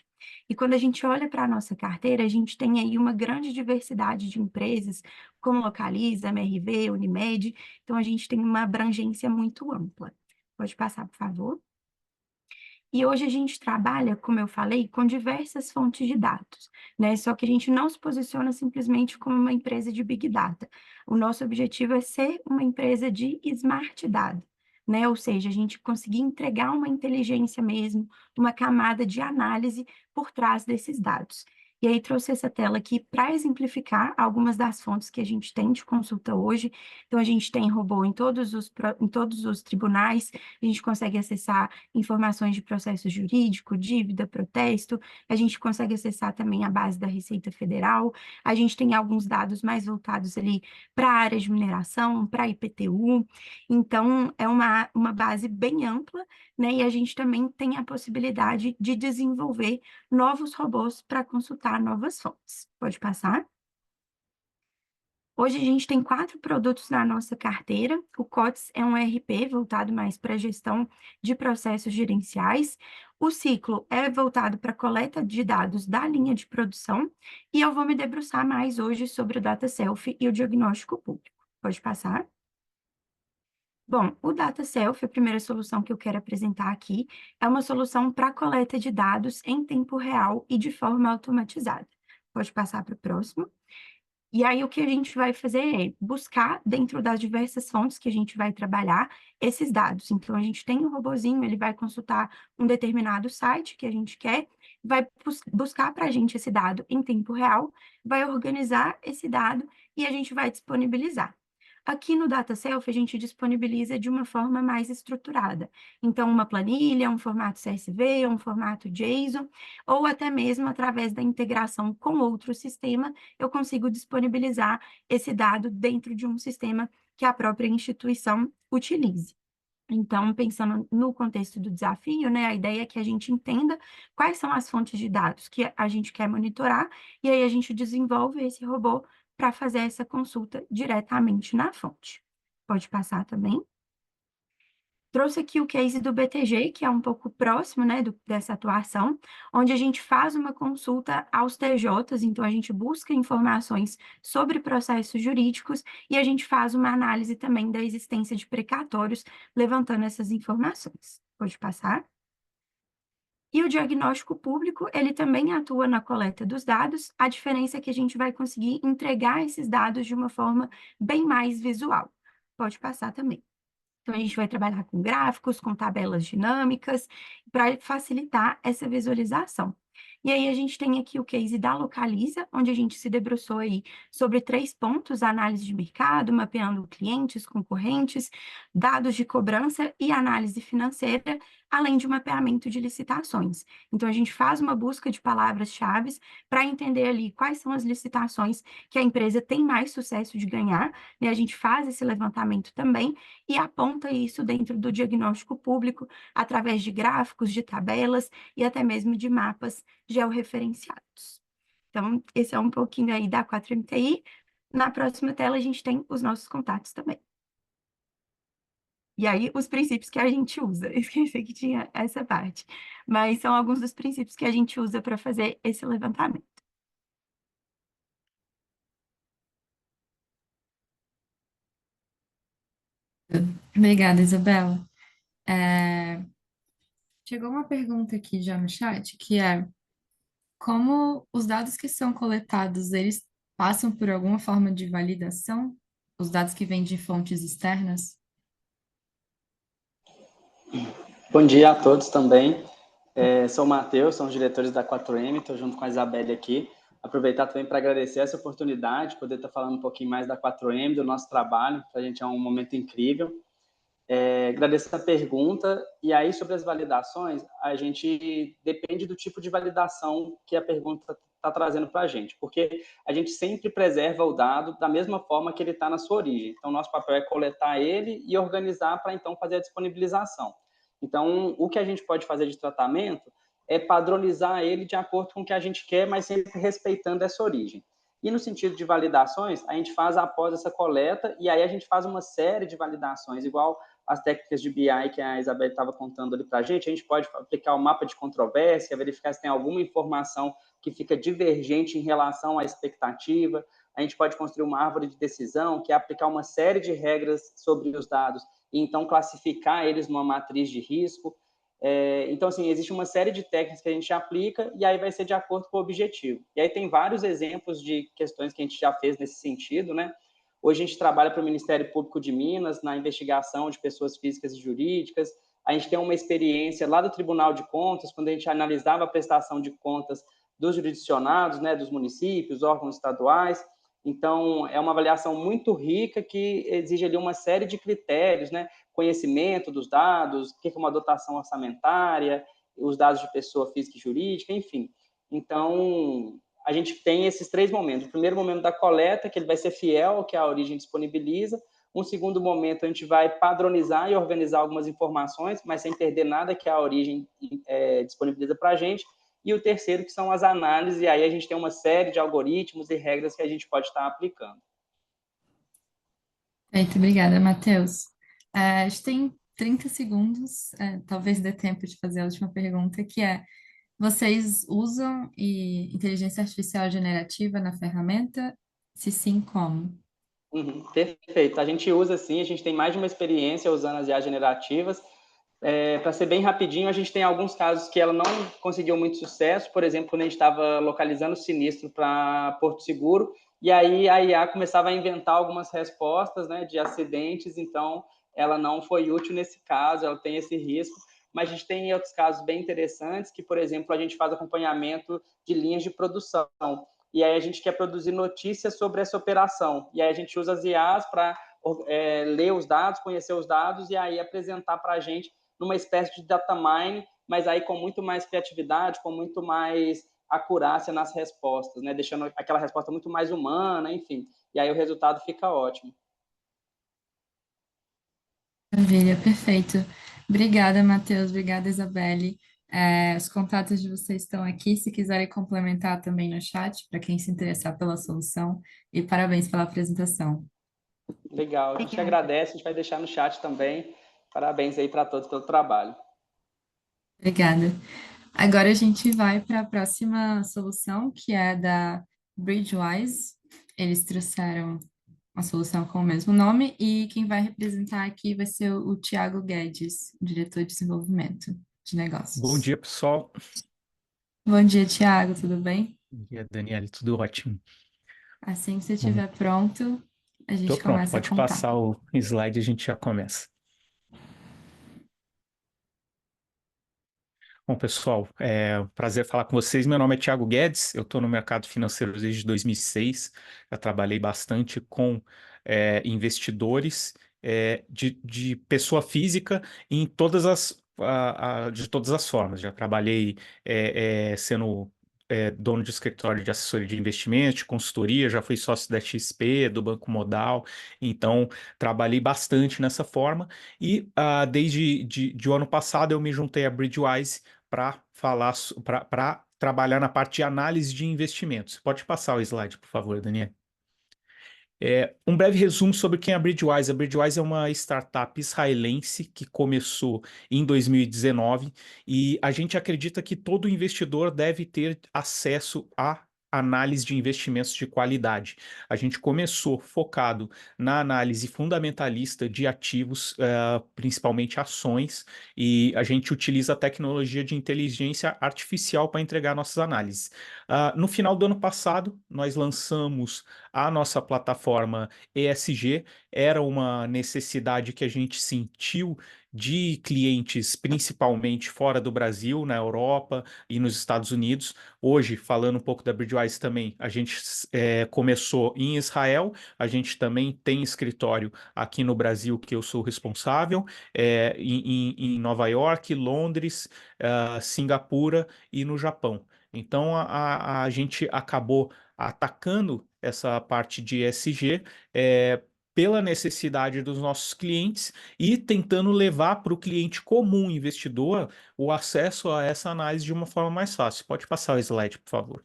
E quando a gente olha para a nossa carteira, a gente tem aí uma grande diversidade de empresas, como Localiza, MRV, Unimed, então a gente tem uma abrangência muito ampla. Pode passar, por favor? E hoje a gente trabalha, como eu falei, com diversas fontes de dados, né? Só que a gente não se posiciona simplesmente como uma empresa de Big Data. O nosso objetivo é ser uma empresa de Smart Data, né? Ou seja, a gente conseguir entregar uma inteligência mesmo, uma camada de análise por trás desses dados. E aí trouxe essa tela aqui para exemplificar algumas das fontes que a gente tem de consulta hoje. Então, a gente tem robô em todos os tribunais, a gente consegue acessar informações de processo jurídico, dívida, protesto, a gente consegue acessar também a base da Receita Federal, a gente tem alguns dados mais voltados ali para a área de mineração, para IPTU, então é uma base bem ampla, né? E a gente também tem a possibilidade de desenvolver novos robôs para consultar novas fontes. Pode passar? Hoje a gente tem 4 produtos na nossa carteira. O COTS é um ERP voltado mais para a gestão de processos gerenciais. O Ciclo é voltado para a coleta de dados da linha de produção. E eu vou me debruçar mais hoje sobre o Data Self e o diagnóstico público. Pode passar? Bom, o Data Self, a primeira solução que eu quero apresentar aqui, é uma solução para coleta de dados em tempo real e de forma automatizada. Pode passar para o próximo. E aí, o que a gente vai fazer é buscar, dentro das diversas fontes que a gente vai trabalhar, esses dados. Então, a gente tem um robozinho, ele vai consultar um determinado site que a gente quer, vai buscar para a gente esse dado em tempo real, vai organizar esse dado e a gente vai disponibilizar. Aqui no Data Self, a gente disponibiliza de uma forma mais estruturada. Então, uma planilha, um formato CSV, um formato JSON, ou até mesmo através da integração com outro sistema, eu consigo disponibilizar esse dado dentro de um sistema que a própria instituição utilize. Então, pensando no contexto do desafio, né, a ideia é que a gente entenda quais são as fontes de dados que a gente quer monitorar, e aí a gente desenvolve esse robô para fazer essa consulta diretamente na fonte. Pode passar também. Trouxe aqui o case do BTG, que é um pouco próximo, né, dessa atuação, onde a gente faz uma consulta aos TJs, então a gente busca informações sobre processos jurídicos e a gente faz uma análise também da existência de precatórios, levantando essas informações. Pode passar? E o diagnóstico público, ele também atua na coleta dos dados, a diferença é que a gente vai conseguir entregar esses dados de uma forma bem mais visual. Pode passar também. Então, a gente vai trabalhar com gráficos, com tabelas dinâmicas, para facilitar essa visualização. E aí, a gente tem aqui o case da Localiza, onde a gente se debruçou aí sobre 3 pontos: análise de mercado, mapeando clientes, concorrentes, dados de cobrança e análise financeira, além de mapeamento de licitações. Então, a gente faz uma busca de palavras-chave para entender ali quais são as licitações que a empresa tem mais sucesso de ganhar, né? A gente faz esse levantamento também e aponta isso dentro do diagnóstico público através de gráficos, de tabelas e até mesmo de mapas georreferenciados. Então, esse é um pouquinho aí da 4MTI. Na próxima tela, a gente tem os nossos contatos também. E aí, os princípios que a gente usa. Esqueci que tinha essa parte. Mas são alguns dos princípios que a gente usa para fazer esse levantamento. Obrigada, Isabela. Chegou uma pergunta aqui já no chat, que é como os dados que são coletados, eles passam por alguma forma de validação? Os dados que vêm de fontes externas? Bom dia a todos também. Sou o Matheus, sou um dos diretores da 4M, estou junto com a Isabelle aqui. Aproveitar também para agradecer essa oportunidade, poder estar falando um pouquinho mais da 4M, do nosso trabalho. Para a gente é um momento incrível. Agradeço a pergunta. E aí, sobre as validações, a gente depende do tipo de validação que a pergunta está trazendo para a gente, porque a gente sempre preserva o dado da mesma forma que ele está na sua origem. Então, nosso papel é coletar ele e organizar para, então, fazer a disponibilização. Então, o que a gente pode fazer de tratamento é padronizar ele de acordo com o que a gente quer, mas sempre respeitando essa origem. E no sentido de validações, a gente faz após essa coleta, e aí a gente faz uma série de validações, igual as técnicas de BI que a Isabel estava contando ali para a gente pode aplicar o mapa de controvérsia, verificar se tem alguma informação que fica divergente em relação à expectativa, a gente pode construir uma árvore de decisão, que é aplicar uma série de regras sobre os dados, e então classificar eles numa matriz de risco. Então, assim, existe uma série de técnicas que a gente aplica e aí vai ser de acordo com o objetivo. E aí tem vários exemplos de questões que a gente já fez nesse sentido, né? Hoje a gente trabalha para o Ministério Público de Minas na investigação de pessoas físicas e jurídicas. A gente tem uma experiência lá do Tribunal de Contas, quando a gente analisava a prestação de contas dos jurisdicionados, né, dos municípios, órgãos estaduais. Então, é uma avaliação muito rica que exige ali uma série de critérios, né, conhecimento dos dados, o que é uma dotação orçamentária, os dados de pessoa física e jurídica, enfim. Então, a gente tem esses 3 momentos. O primeiro momento da coleta, que ele vai ser fiel ao que a origem disponibiliza. Um segundo momento, a gente vai padronizar e organizar algumas informações, mas sem perder nada que a origem disponibiliza para a gente. E o terceiro, que são as análises, e aí a gente tem uma série de algoritmos e regras que a gente pode estar aplicando. Perfeito, obrigada, Matheus. A gente tem 30 segundos, talvez dê tempo de fazer a última pergunta, que é: vocês usam inteligência artificial generativa na ferramenta? Se sim, como? Perfeito. A gente usa sim, a gente tem mais de uma experiência usando as IAs generativas. Para ser bem rapidinho, a gente tem alguns casos que ela não conseguiu muito sucesso. Por exemplo, quando a gente estava localizando o sinistro para Porto Seguro, e aí a IA começava a inventar algumas respostas, né, de acidentes, então ela não foi útil nesse caso, ela tem esse risco. Mas a gente tem outros casos bem interessantes, que, por exemplo, a gente faz acompanhamento de linhas de produção. E aí a gente quer produzir notícias sobre essa operação. E aí a gente usa as IAs para ler os dados, conhecer os dados e aí apresentar para a gente numa espécie de data mine, mas aí com muito mais criatividade, com muito mais acurácia nas respostas, né? Deixando aquela resposta muito mais humana, enfim. E aí o resultado fica ótimo. Maravilha, perfeito. Obrigada, Matheus. Obrigada, Isabelle. Os contatos de vocês estão aqui, se quiserem complementar também no chat, para quem se interessar pela solução. E parabéns pela apresentação. Legal, a gente agradece, a gente vai deixar no chat também. Parabéns aí para todos pelo trabalho. Obrigada. Agora a gente vai para a próxima solução, que é da Bridgewise. Eles trouxeram uma solução com o mesmo nome, e quem vai representar aqui vai ser o Tiago Guedes, diretor de desenvolvimento de negócios. Bom dia, pessoal. Bom dia, Tiago, tudo bem? Bom dia, Daniela, tudo ótimo. Assim que você estiver pronto, a gente Estou pronto, começa a pode contar. passar o slide e a gente já começa. Bom, pessoal, é um prazer falar com vocês. Meu nome é Tiago Guedes, eu estou no mercado financeiro desde 2006, já trabalhei bastante com investidores de pessoa física em todas de todas as formas. Já trabalhei sendo dono de escritório de assessoria de investimentos, de consultoria, já fui sócio da XP, do Banco Modal, então trabalhei bastante nessa forma e desde o ano passado eu me juntei à Bridgewise para trabalhar na parte de análise de investimentos. Pode passar o slide, por favor, Daniel. Um breve resumo sobre quem é a Bridgewise. A Bridgewise é uma startup israelense que começou em 2019 e a gente acredita que todo investidor deve ter acesso a análise de investimentos de qualidade. A gente começou focado na análise fundamentalista de ativos, principalmente ações, e a gente utiliza a tecnologia de inteligência artificial para entregar nossas análises. No final do ano passado, nós lançamos a nossa plataforma ESG. Era uma necessidade que a gente sentiu de clientes, principalmente fora do Brasil, na Europa e nos Estados Unidos. Hoje, falando um pouco da Bridgewise também, a gente começou em Israel, a gente também tem escritório aqui no Brasil, que eu sou responsável, em Nova York, Londres, Singapura e no Japão. Então, a gente acabou atacando essa parte de ESG pela necessidade dos nossos clientes e tentando levar para o cliente comum, investidor, o acesso a essa análise de uma forma mais fácil. Pode passar o slide, por favor.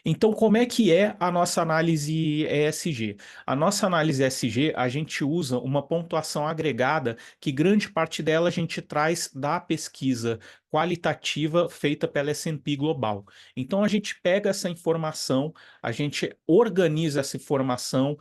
Então, como é que é a nossa análise ESG? A nossa análise ESG, a gente usa uma pontuação agregada que grande parte dela a gente traz da pesquisa qualitativa feita pela S&P Global. Então, a gente pega essa informação, a gente organiza essa informação,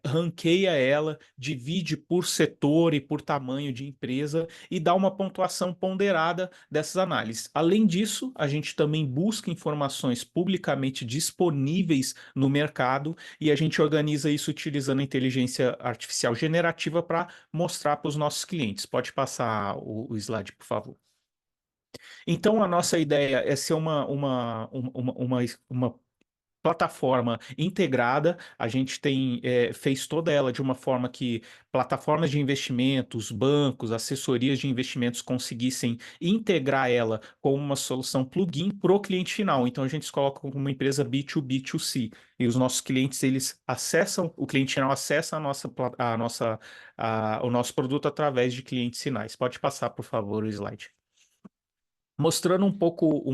ranqueia ela, divide por setor e por tamanho de empresa e dá uma pontuação ponderada dessas análises. Além disso, a gente também busca informações publicamente disponíveis no mercado e a gente organiza isso utilizando a inteligência artificial generativa para mostrar para os nossos clientes. Pode passar o slide, por favor. Então, a nossa ideia é ser uma plataforma integrada. A gente fez toda ela de uma forma que plataformas de investimentos, bancos, assessorias de investimentos conseguissem integrar ela com uma solução plugin para o cliente final. Então a gente se coloca como uma empresa B2B2C e os nossos clientes eles acessam, o cliente final acessa o nosso produto através de clientes finais. Pode passar, por favor, o slide. Mostrando um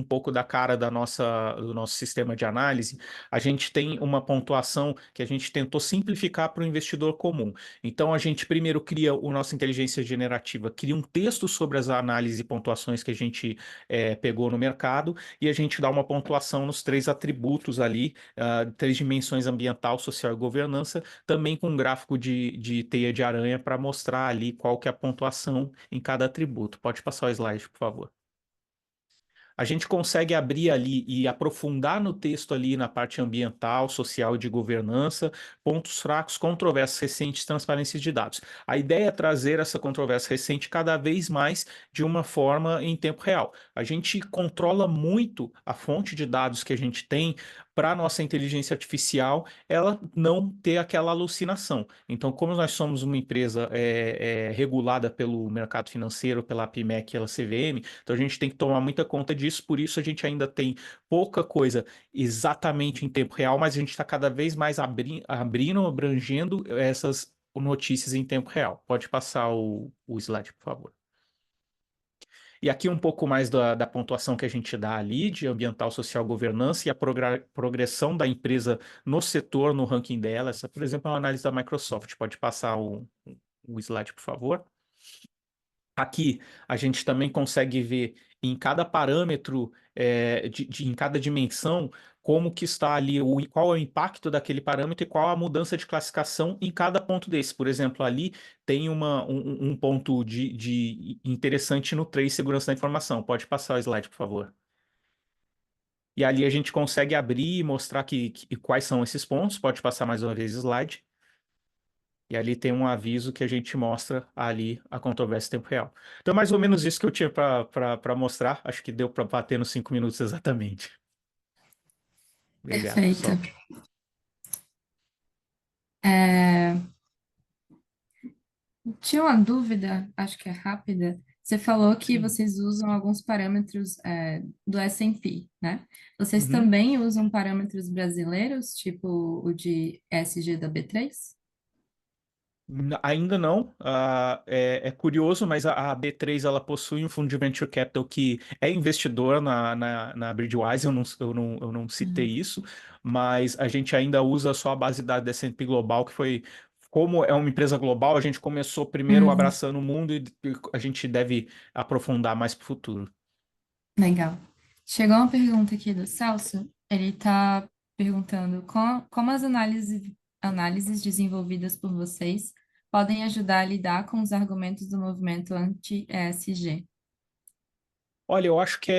pouco da cara do nosso sistema de análise, a gente tem uma pontuação que a gente tentou simplificar para o investidor comum. Então, a gente primeiro cria o nossa inteligência generativa, cria um texto sobre as análises e pontuações que a gente pegou no mercado, e a gente dá uma pontuação nos 3 atributos ali, 3 dimensões: ambiental, social e governança, também com um gráfico de teia de aranha para mostrar ali qual que é a pontuação em cada atributo. Pode passar o slide, por favor. A gente consegue abrir ali e aprofundar no texto ali na parte ambiental, social e de governança, pontos fracos, controvérsias recentes, transparência de dados. A ideia é trazer essa controvérsia recente cada vez mais de uma forma em tempo real. A gente controla muito a fonte de dados que a gente tem para a nossa inteligência artificial ela não ter aquela alucinação. Então, como nós somos uma empresa regulada pelo mercado financeiro, pela APMEC e pela CVM, então a gente tem que tomar muita conta disso, por isso a gente ainda tem pouca coisa exatamente em tempo real, mas a gente está cada vez mais abrangendo essas notícias em tempo real. Pode passar o slide, por favor. E aqui um pouco mais da pontuação que a gente dá ali, de ambiental, social, governança e a progressão da empresa no setor, no ranking dela. Essa, por exemplo, é uma análise da Microsoft. Pode passar o slide, por favor. Aqui a gente também consegue ver em cada parâmetro, em cada dimensão, como que está ali, qual é o impacto daquele parâmetro e qual a mudança de classificação em cada ponto desse. Por exemplo, ali tem um ponto de interessante no 3, segurança da informação. Pode passar o slide, por favor. E ali a gente consegue abrir e mostrar quais são esses pontos. Pode passar mais uma vez o slide. E ali tem um aviso que a gente mostra ali a controvérsia em tempo real. Então, mais ou menos isso que eu tinha para mostrar. Acho que deu para bater nos 5 minutos exatamente. Obrigado, Perfeito. pessoal. Tinha uma dúvida, acho que é rápida. Você falou que vocês usam alguns parâmetros do S&P, né? Vocês Uhum. também usam parâmetros brasileiros, tipo o de ESG da B3? Ainda não. É curioso, mas a B3 ela possui um fundo de venture capital que é investidor na Bridgewise. Eu não citei isso, mas a gente ainda usa só a base de dados da S&P Global, que foi. Como é uma empresa global, a gente começou primeiro Uhum. abraçando o mundo e a gente deve aprofundar mais para o futuro. Legal. Chegou uma pergunta aqui do Celso. Ele está perguntando como as análises desenvolvidas por vocês podem ajudar a lidar com os argumentos do movimento anti-ESG. Olha, eu acho que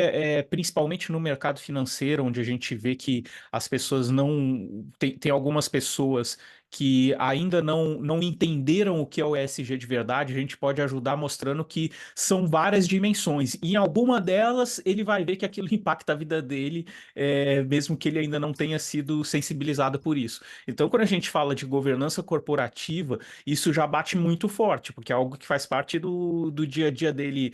principalmente no mercado financeiro, onde a gente vê que as pessoas não. Tem algumas pessoas que ainda não entenderam o que é o ESG de verdade, a gente pode ajudar mostrando que são várias dimensões. Em alguma delas, ele vai ver que aquilo impacta a vida dele, mesmo que ele ainda não tenha sido sensibilizado por isso. Então, quando a gente fala de governança corporativa, isso já bate muito forte, porque é algo que faz parte do dia a dia dele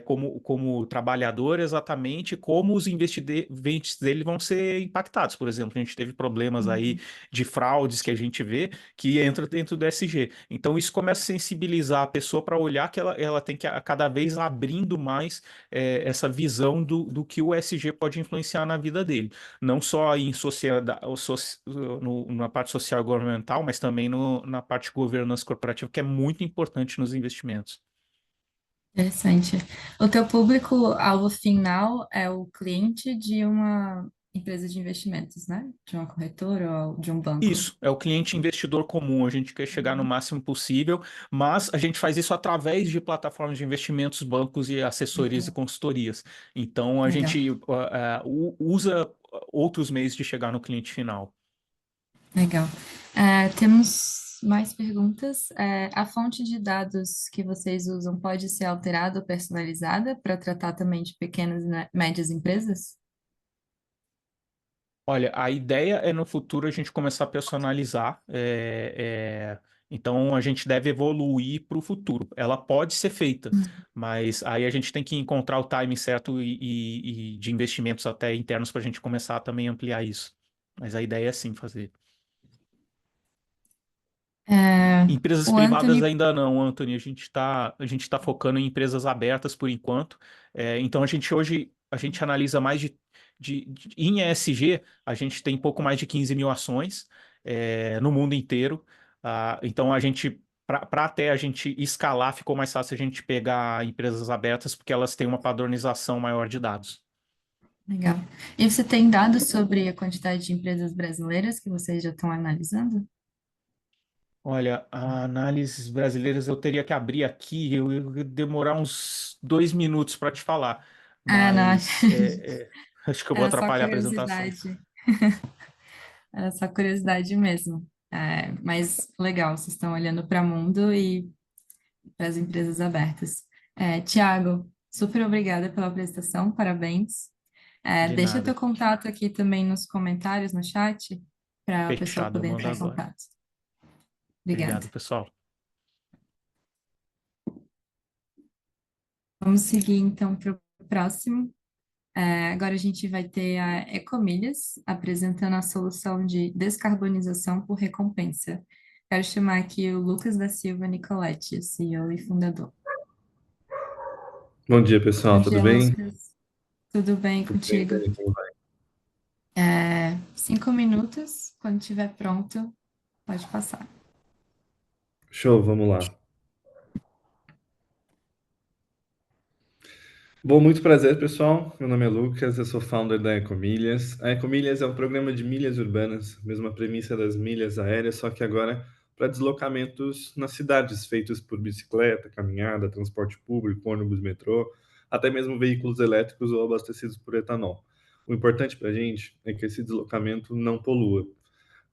como trabalhador, exatamente como os investimentos dele vão ser impactados. Por exemplo, a gente teve problemas aí de fraudes que a gente vê que entra dentro do ESG. Então, isso começa a sensibilizar a pessoa para olhar que ela tem que cada vez abrindo mais essa visão do que o ESG pode influenciar na vida dele. Não só em sociedade, na parte social e governamental, mas também na parte de governança corporativa, que é muito importante nos investimentos. Interessante. O teu público-alvo final é o cliente de uma empresa de investimentos, né? De uma corretora ou de um banco. Isso, é o cliente investidor comum. A gente quer chegar no máximo possível, mas a gente faz isso através de plataformas de investimentos, bancos e assessorias e consultorias. Então, a Legal. gente usa outros meios de chegar no cliente final. Legal. Temos mais perguntas. A fonte de dados que vocês usam pode ser alterada ou personalizada para tratar também de pequenas e médias empresas? Olha, a ideia é no futuro a gente começar a personalizar, então a gente deve evoluir para o futuro. Ela pode ser feita, mas aí a gente tem que encontrar o timing certo e de investimentos até internos para a gente começar a também ampliar isso. Mas a ideia é sim fazer. Empresas O privadas Anthony, ainda não, Anthony. A gente tá focando em empresas abertas por enquanto. Então a gente analisa mais em ESG, a gente tem pouco mais de 15 mil ações no mundo inteiro. Então para até a gente escalar, ficou mais fácil a gente pegar empresas abertas porque elas têm uma padronização maior de dados. legal. E você tem dados sobre a quantidade de empresas brasileiras que vocês já estão analisando? Olha, a análises brasileiras eu teria que abrir aqui, eu ia demorar uns 2 minutos para te falar, Não, mas acho que eu vou era só atrapalhar a apresentação. curiosidade. Era só curiosidade mesmo. Mas legal, vocês estão olhando para o mundo e para as empresas abertas. Tiago, super obrigada pela apresentação, parabéns. De Deixa teu nada. contato aqui também nos comentários, no chat, para o pessoal Fechado, eu poder mando entrar em agora. contato. Obrigado, Obrigada. pessoal. Vamos seguir então para o próximo. Agora a gente vai ter a Ecomilhas apresentando a solução de descarbonização por recompensa. Quero chamar aqui o Lucas da Silva Nicoletti, CEO e fundador. Bom dia, Bom pessoal, tudo dia, bem? Lucas. Tudo bem Tudo bem, contigo? Dani? Como vai? 5 minutos, quando estiver pronto, pode passar. Show, vamos lá. Bom, muito prazer, pessoal. Meu nome é Lucas, eu sou founder da Ecomilhas. A Ecomilhas é um programa de milhas urbanas, mesma premissa das milhas aéreas, só que agora para deslocamentos nas cidades, feitos por bicicleta, caminhada, transporte público, ônibus, metrô, até mesmo veículos elétricos ou abastecidos por etanol. O importante para a gente é que esse deslocamento não polua.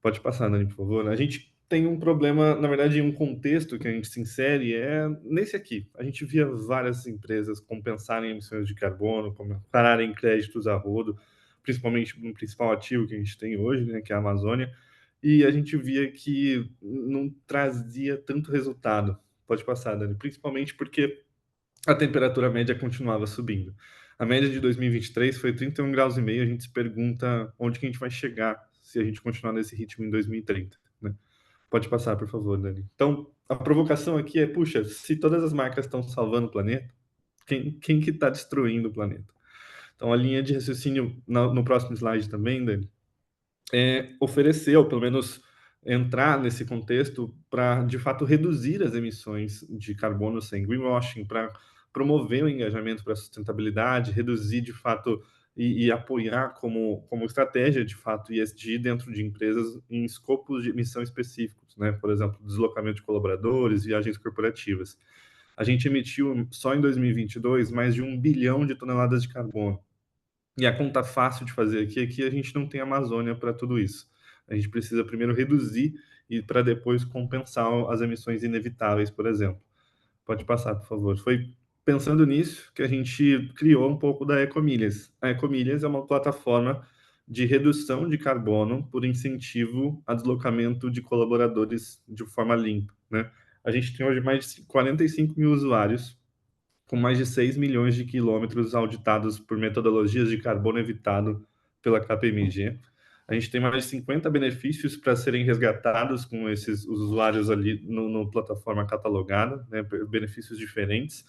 Pode passar, Dani, por favor. A gente tem um problema, na verdade, um contexto que a gente se insere é nesse aqui. A gente via várias empresas compensarem emissões de carbono, pararem créditos a rodo, principalmente no principal ativo que a gente tem hoje, né, que é a Amazônia, e a gente via que não trazia tanto resultado. Pode passar, Dani, principalmente porque a temperatura média continuava subindo. A média de 2023 foi 31 graus e meio. A gente se pergunta onde que a gente vai chegar se a gente continuar nesse ritmo em 2030, né? Pode passar, por favor, Dani. Então, a provocação aqui é, puxa, se todas as marcas estão salvando o planeta, quem que está destruindo o planeta? Então, a linha de raciocínio no próximo slide também, Dani, oferecer, ou pelo menos entrar nesse contexto para, de fato, reduzir as emissões de carbono sem greenwashing, para promover o engajamento para a sustentabilidade, reduzir, de fato, e apoiar como estratégia, de fato, ESG dentro de empresas em escopos de emissão específicos, né? Por exemplo, deslocamento de colaboradores, viagens corporativas. A gente emitiu, só em 2022, mais de 1 bilhão de toneladas de carbono. E a conta fácil de fazer aqui é que a gente não tem Amazônia para tudo isso. A gente precisa primeiro reduzir e para depois compensar as emissões inevitáveis, por exemplo. Pode passar, por favor. Foi pensando nisso que a gente criou um pouco da Ecomilhas. A Ecomilhas é uma plataforma de redução de carbono por incentivo a deslocamento de colaboradores de forma limpa, né? A gente tem hoje mais de 45 mil usuários, com mais de 6 milhões de quilômetros auditados por metodologias de carbono evitado pela KPMG. A gente tem mais de 50 benefícios para serem resgatados com esses usuários ali no plataforma catalogada, né, benefícios diferentes.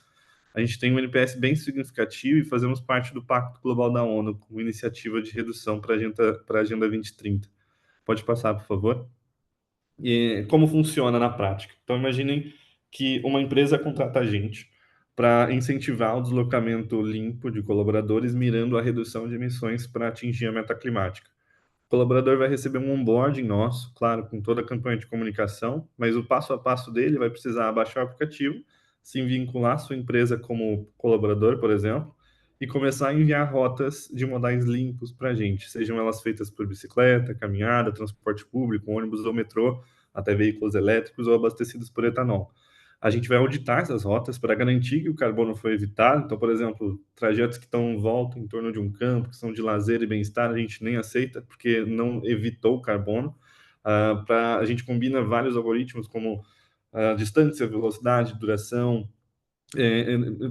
A gente tem um NPS bem significativo e fazemos parte do Pacto Global da ONU, com iniciativa de redução para a Agenda 2030. Pode passar, por favor. E como funciona na prática? Então, imaginem que uma empresa contrata a gente para incentivar o deslocamento limpo de colaboradores, mirando a redução de emissões para atingir a meta climática. O colaborador vai receber um onboarding nosso, claro, com toda a campanha de comunicação, mas o passo a passo dele vai precisar baixar o aplicativo, se vincular à sua empresa como colaborador, por exemplo, e começar a enviar rotas de modais limpos para a gente, sejam elas feitas por bicicleta, caminhada, transporte público, ônibus ou metrô, até veículos elétricos ou abastecidos por etanol. A gente vai auditar essas rotas para garantir que o carbono foi evitado. Então, por exemplo, trajetos que estão em volta em torno de um campo, que são de lazer e bem-estar, a gente nem aceita, porque não evitou o carbono. A gente combina vários algoritmos, como distância, velocidade, duração,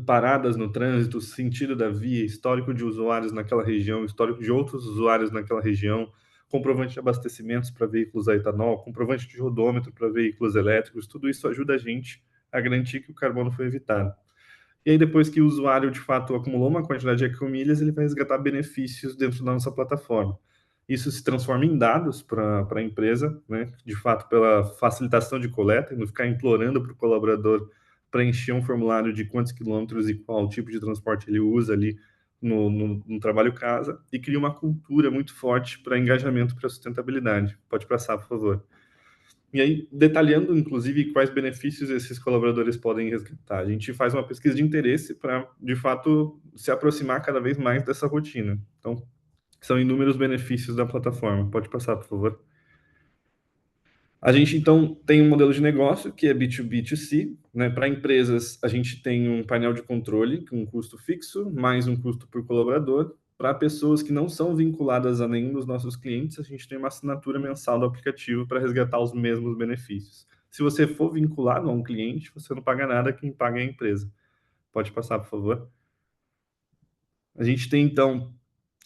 paradas no trânsito, sentido da via, histórico de usuários naquela região, histórico de outros usuários naquela região, comprovante de abastecimentos para veículos a etanol, comprovante de rodômetro para veículos elétricos, tudo isso ajuda a gente a garantir que o carbono foi evitado. E aí, depois que o usuário, de fato, acumulou uma quantidade de ecomilhas, ele vai resgatar benefícios dentro da nossa plataforma. Isso se transforma em dados para a empresa, né? De fato, pela facilitação de coleta, e não ficar implorando para o colaborador preencher um formulário de quantos quilômetros e qual tipo de transporte ele usa ali no trabalho casa, e cria uma cultura muito forte para engajamento, para sustentabilidade. Pode passar, por favor. E aí, detalhando, inclusive, quais benefícios esses colaboradores podem resgatar. A gente faz uma pesquisa de interesse para, de fato, se aproximar cada vez mais dessa rotina. Então, são inúmeros benefícios da plataforma. Pode passar, por favor. A gente, então, tem um modelo de negócio que é B2B2C. Né? Para empresas, a gente tem um painel de controle com um custo fixo, mais um custo por colaborador. Para pessoas que não são vinculadas a nenhum dos nossos clientes, a gente tem uma assinatura mensal do aplicativo para resgatar os mesmos benefícios. Se você for vinculado a um cliente, você não paga nada, quem paga é a empresa. Pode passar, por favor. A gente tem, então,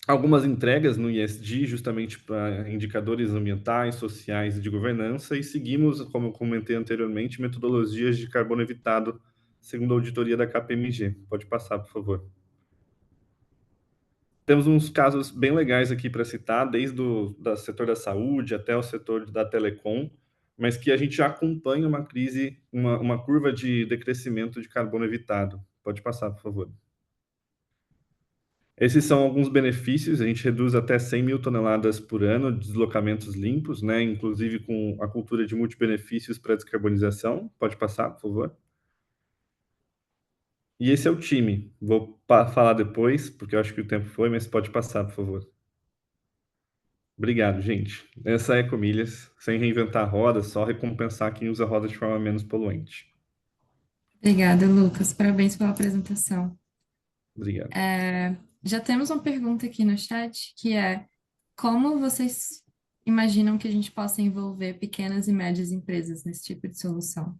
algumas entregas no ESG, justamente para indicadores ambientais, sociais e de governança, e seguimos, como eu comentei anteriormente, metodologias de carbono evitado, segundo a auditoria da KPMG. Pode passar, por favor. Temos uns casos bem legais aqui para citar, desde o setor da saúde até o setor da telecom, mas que a gente já acompanha uma crise, uma curva de decrescimento de carbono evitado. Pode passar, por favor. Esses são alguns benefícios, a gente reduz até 100 mil toneladas por ano de deslocamentos limpos, né? Inclusive com a cultura de multibenefícios para descarbonização. Pode passar, por favor. E esse é o time. Vou falar depois, porque eu acho que o tempo foi, mas pode passar, por favor. Obrigado, gente. Essa é Ecomilhas, sem reinventar a roda, só recompensar quem usa a roda de forma menos poluente. Obrigada, Lucas. Parabéns pela apresentação. Obrigado. Já temos uma pergunta aqui no chat, que é: como vocês imaginam que a gente possa envolver pequenas e médias empresas nesse tipo de solução?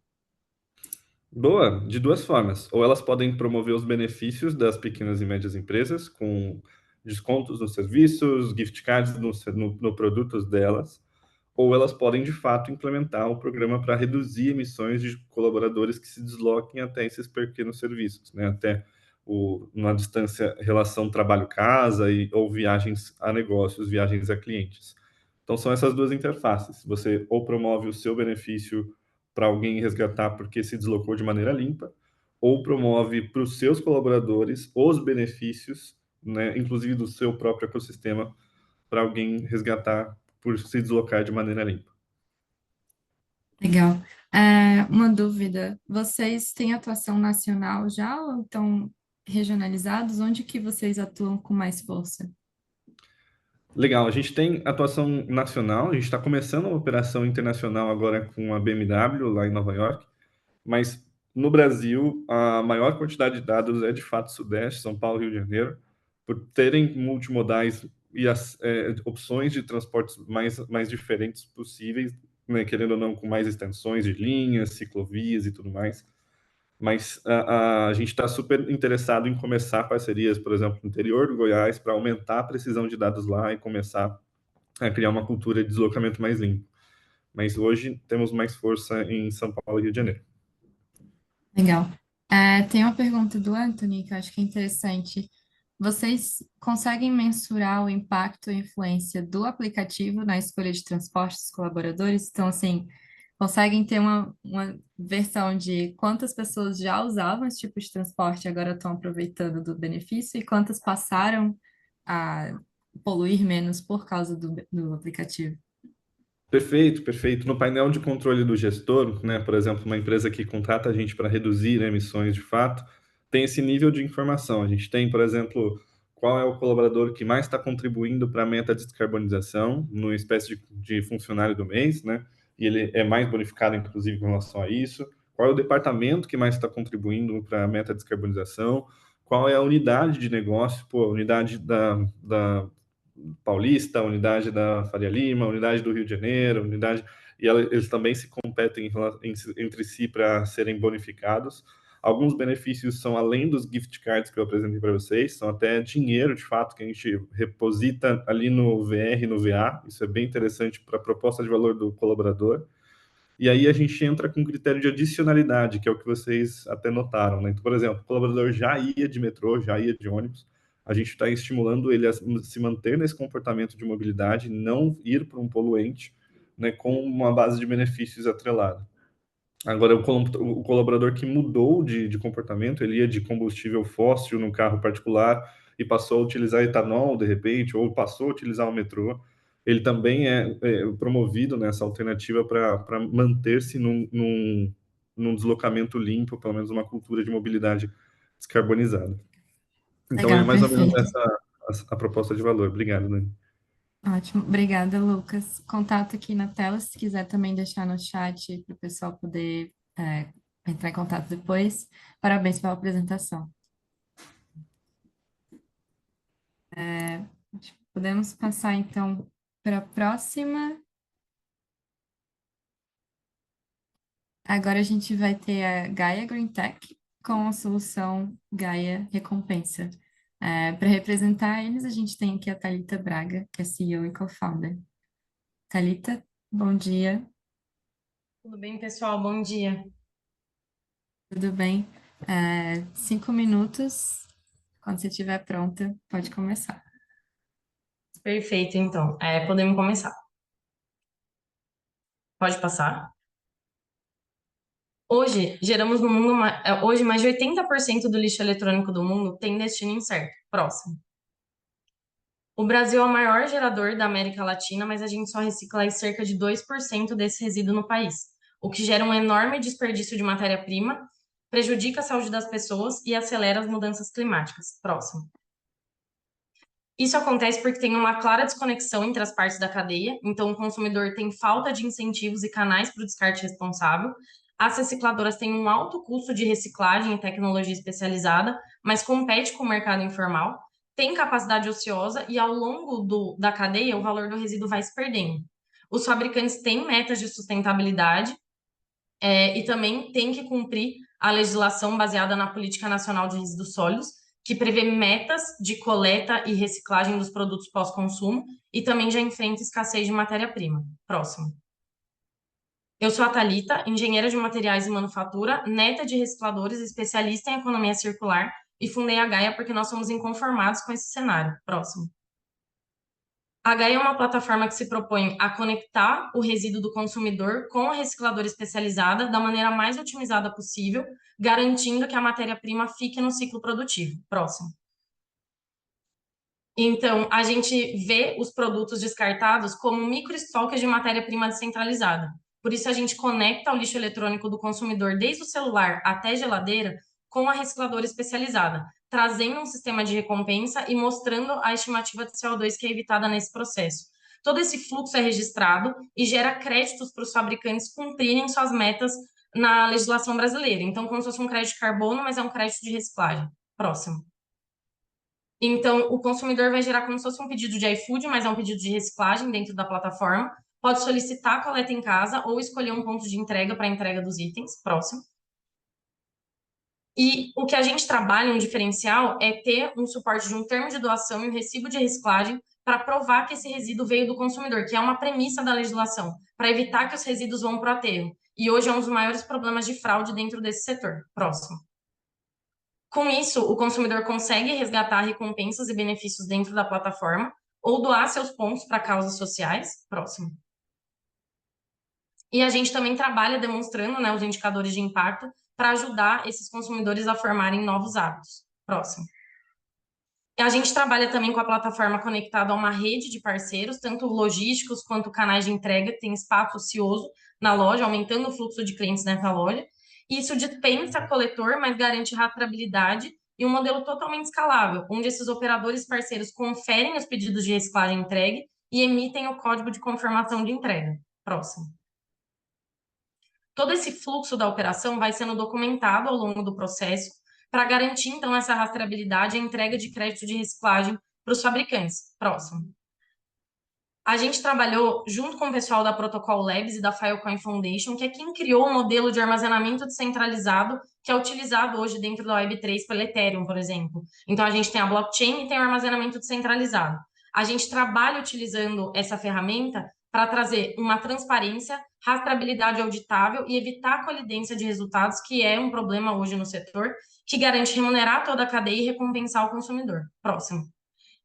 Boa, de duas formas. Ou elas podem promover os benefícios das pequenas e médias empresas, com descontos nos serviços, gift cards no produtos delas, ou elas podem, de fato, implementar o programa para reduzir emissões de colaboradores que se desloquem até esses pequenos serviços, né? Até uma distância, relação trabalho-casa ou viagens a negócios, viagens a clientes. Então, são essas duas interfaces. Você ou promove o seu benefício para alguém resgatar porque se deslocou de maneira limpa, ou promove para os seus colaboradores os benefícios, né, inclusive do seu próprio ecossistema, para alguém resgatar por se deslocar de maneira limpa. Legal. Uma dúvida: vocês têm atuação nacional já ou estão regionalizados? Onde que vocês atuam com mais força? Legal, a gente tem atuação nacional, a gente está começando uma operação internacional agora com a BMW lá em Nova York, mas no Brasil a maior quantidade de dados é de fato Sudeste, São Paulo, Rio de Janeiro, por terem multimodais e as opções de transportes mais diferentes possíveis, né, querendo ou não, com mais extensões de linhas, ciclovias e tudo mais. Mas a gente está super interessado em começar parcerias, por exemplo, no interior do Goiás, para aumentar a precisão de dados lá e começar a criar uma cultura de deslocamento mais limpo. Mas hoje temos mais força em São Paulo e Rio de Janeiro. Legal. Tem uma pergunta do Anthony que eu acho que é interessante. Vocês conseguem mensurar o impacto e influência do aplicativo na escolha de transporte dos colaboradores? Então, assim, conseguem ter uma versão de quantas pessoas já usavam esse tipo de transporte e agora estão aproveitando do benefício e quantas passaram a poluir menos por causa do aplicativo? Perfeito, perfeito. No painel de controle do gestor, né, por exemplo, uma empresa que contrata a gente para reduzir emissões de fato, tem esse nível de informação. A gente tem, por exemplo, qual é o colaborador que mais está contribuindo para a meta de descarbonização, numa espécie de funcionário do mês, né? e ele é mais bonificado, inclusive, com relação a isso? Qual é o departamento que mais está contribuindo para a meta de descarbonização? Qual é a unidade de negócio? Pô, a unidade da Paulista, a unidade da Faria Lima, a unidade do Rio de Janeiro, a unidade... E eles também se competem entre si para serem bonificados. Alguns benefícios são além dos gift cards que eu apresentei para vocês, são até dinheiro, de fato, que a gente reposita ali no VR, no VA. Isso é bem interessante para a proposta de valor do colaborador. E aí a gente entra com um critério de adicionalidade, que é o que vocês até notaram, né? Então, por exemplo, o colaborador já ia de metrô, já ia de ônibus, a gente está estimulando ele a se manter nesse comportamento de mobilidade, não ir para um poluente, né, com uma base de benefícios atrelada. Agora, o colaborador que mudou de comportamento, ele ia de combustível fóssil no carro particular e passou a utilizar etanol, de repente, ou passou a utilizar o metrô, ele também é promovido nessa alternativa para manter-se num deslocamento limpo, pelo menos uma cultura de mobilidade descarbonizada. Então, é Legal, mais ou menos perfeito. essa a proposta de valor. Obrigado, Dani. Ótimo, obrigada, Lucas. Contato aqui na tela, se quiser também deixar no chat para o pessoal poder entrar em contato depois. Parabéns pela apresentação. Podemos passar, então, para a próxima. Agora a gente vai ter a Gaia Green Tech com a solução Gaia Recompensa. Para representar eles, a gente tem aqui a Thalita Braga, que é CEO e co-founder. Thalita, bom dia. Tudo bem, pessoal? Bom dia. Tudo bem? 5 minutos. Quando você estiver pronta, pode começar. Perfeito, então. Podemos começar. Pode passar. Hoje, geramos no mundo, hoje mais de 80% do lixo eletrônico do mundo tem destino incerto. Próximo. O Brasil é o maior gerador da América Latina, mas a gente só recicla aí cerca de 2% desse resíduo no país, o que gera um enorme desperdício de matéria-prima, prejudica a saúde das pessoas e acelera as mudanças climáticas. Próximo. Isso acontece porque tem uma clara desconexão entre as partes da cadeia, então o consumidor tem falta de incentivos e canais para o descarte responsável, as recicladoras têm um alto custo de reciclagem e tecnologia especializada, mas compete com o mercado informal, tem capacidade ociosa e ao longo da cadeia o valor do resíduo vai se perdendo. Os fabricantes têm metas de sustentabilidade e também têm que cumprir a legislação baseada na Política Nacional de Resíduos Sólidos, que prevê metas de coleta e reciclagem dos produtos pós-consumo e também já enfrenta escassez de matéria-prima. Próximo. Eu sou a Thalita, engenheira de materiais e manufatura, neta de recicladores, especialista em economia circular e fundei a Gaia porque nós somos inconformados com esse cenário. Próximo. A Gaia é uma plataforma que se propõe a conectar o resíduo do consumidor com a recicladora especializada da maneira mais otimizada possível, garantindo que a matéria-prima fique no ciclo produtivo. Próximo. Então, a gente vê os produtos descartados como microestoques de matéria-prima descentralizada. Por isso, a gente conecta o lixo eletrônico do consumidor, desde o celular até a geladeira, com a recicladora especializada, trazendo um sistema de recompensa e mostrando a estimativa de CO2 que é evitada nesse processo. Todo esse fluxo é registrado e gera créditos para os fabricantes cumprirem suas metas na legislação brasileira. Então, como se fosse um crédito de carbono, mas é um crédito de reciclagem. Próximo. Então, o consumidor vai gerar como se fosse um pedido de iFood, mas é um pedido de reciclagem dentro da plataforma. Pode solicitar a coleta em casa ou escolher um ponto de entrega para a entrega dos itens. Próximo. E o que a gente trabalha, um diferencial, é ter um suporte de um termo de doação e um recibo de reciclagem para provar que esse resíduo veio do consumidor, que é uma premissa da legislação, para evitar que os resíduos vão para o aterro. E hoje é um dos maiores problemas de fraude dentro desse setor. Próximo. Com isso, o consumidor consegue resgatar recompensas e benefícios dentro da plataforma ou doar seus pontos para causas sociais. Próximo. E a gente também trabalha demonstrando, né, os indicadores de impacto para ajudar esses consumidores a formarem novos hábitos. Próximo. E a gente trabalha também com a plataforma conectada a uma rede de parceiros, tanto logísticos quanto canais de entrega, que tem espaço ocioso na loja, aumentando o fluxo de clientes nessa loja. Isso dispensa coletor, mas garante rastreabilidade e um modelo totalmente escalável, onde esses operadores parceiros conferem os pedidos de reciclagem entregue e emitem o código de confirmação de entrega. Próximo. todo esse fluxo da operação vai sendo documentado ao longo do processo para garantir, então, essa rastreabilidade e a entrega de crédito de reciclagem para os fabricantes. Próximo. A gente trabalhou junto com o pessoal da Protocol Labs e da Filecoin Foundation, que é quem criou o modelo de armazenamento descentralizado que é utilizado hoje dentro da Web3 pelo Ethereum, por exemplo. Então, a gente tem a blockchain e tem o armazenamento descentralizado. A gente trabalha utilizando essa ferramenta para trazer uma transparência, rastreabilidade auditável e evitar a colidência de resultados, que é um problema hoje no setor, que garante remunerar toda a cadeia e recompensar o consumidor. Próximo.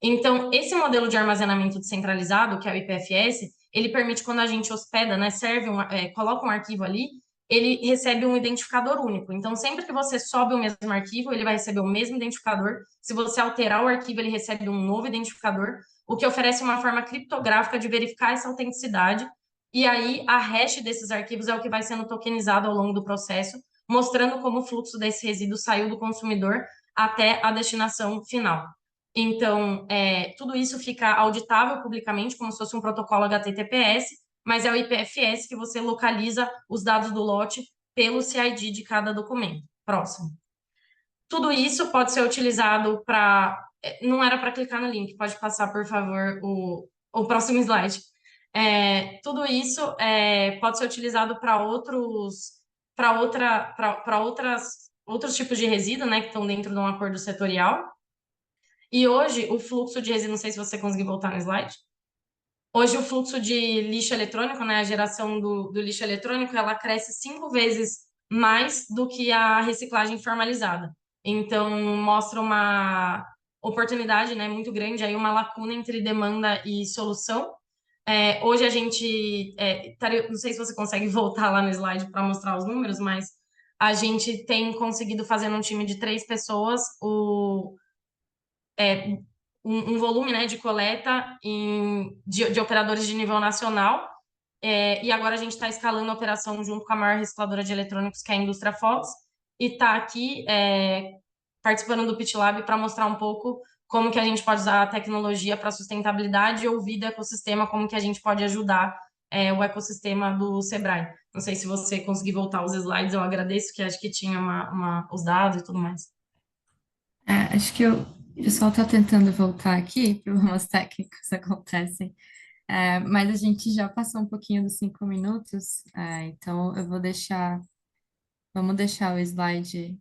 Então, esse modelo de armazenamento descentralizado, que é o IPFS, ele permite, quando a gente hospeda, né, coloca um arquivo ali, ele recebe um identificador único. Então, sempre que você sobe o mesmo arquivo, ele vai receber o mesmo identificador. Se você alterar o arquivo, ele recebe um novo identificador, o que oferece uma forma criptográfica de verificar essa autenticidade. E aí, a hash desses arquivos é o que vai sendo tokenizado ao longo do processo, mostrando como o fluxo desse resíduo saiu do consumidor até a destinação final. Então, tudo isso fica auditável publicamente, como se fosse um protocolo HTTPS, mas é o IPFS que você localiza os dados do lote pelo CID de cada documento. Próximo. Tudo isso pode ser utilizado para... Não era para clicar no link, pode passar, por favor, o próximo slide. Tudo isso pode ser utilizado para outros tipos de resíduo, né, que estão dentro de um acordo setorial. E hoje, o fluxo de resíduo, não sei se você conseguir voltar no slide. Hoje, o fluxo de lixo eletrônico, né, a geração do lixo eletrônico, ela cresce 5 vezes mais do que a reciclagem formalizada. Então, mostra uma oportunidade, né, muito grande, aí uma lacuna entre demanda e solução. Hoje a gente, não sei se você consegue voltar lá no slide para mostrar os números, mas a gente tem conseguido fazer num time de 3 pessoas um volume, né, de coleta de operadores de nível nacional, e agora a gente está escalando a operação junto com a maior recicladora de eletrônicos, que é a Indústria Fox, e está aqui participando do Pit Lab para mostrar um pouco como que a gente pode usar a tecnologia para sustentabilidade e ouvir do ecossistema como que a gente pode ajudar o ecossistema do Sebrae. Não sei se você conseguir voltar os slides, eu agradeço, que acho que tinha os dados e tudo mais. Acho que o pessoal está tentando voltar aqui, problemas técnicos acontecem, mas a gente já passou um pouquinho dos 5 minutos, então vamos deixar o slide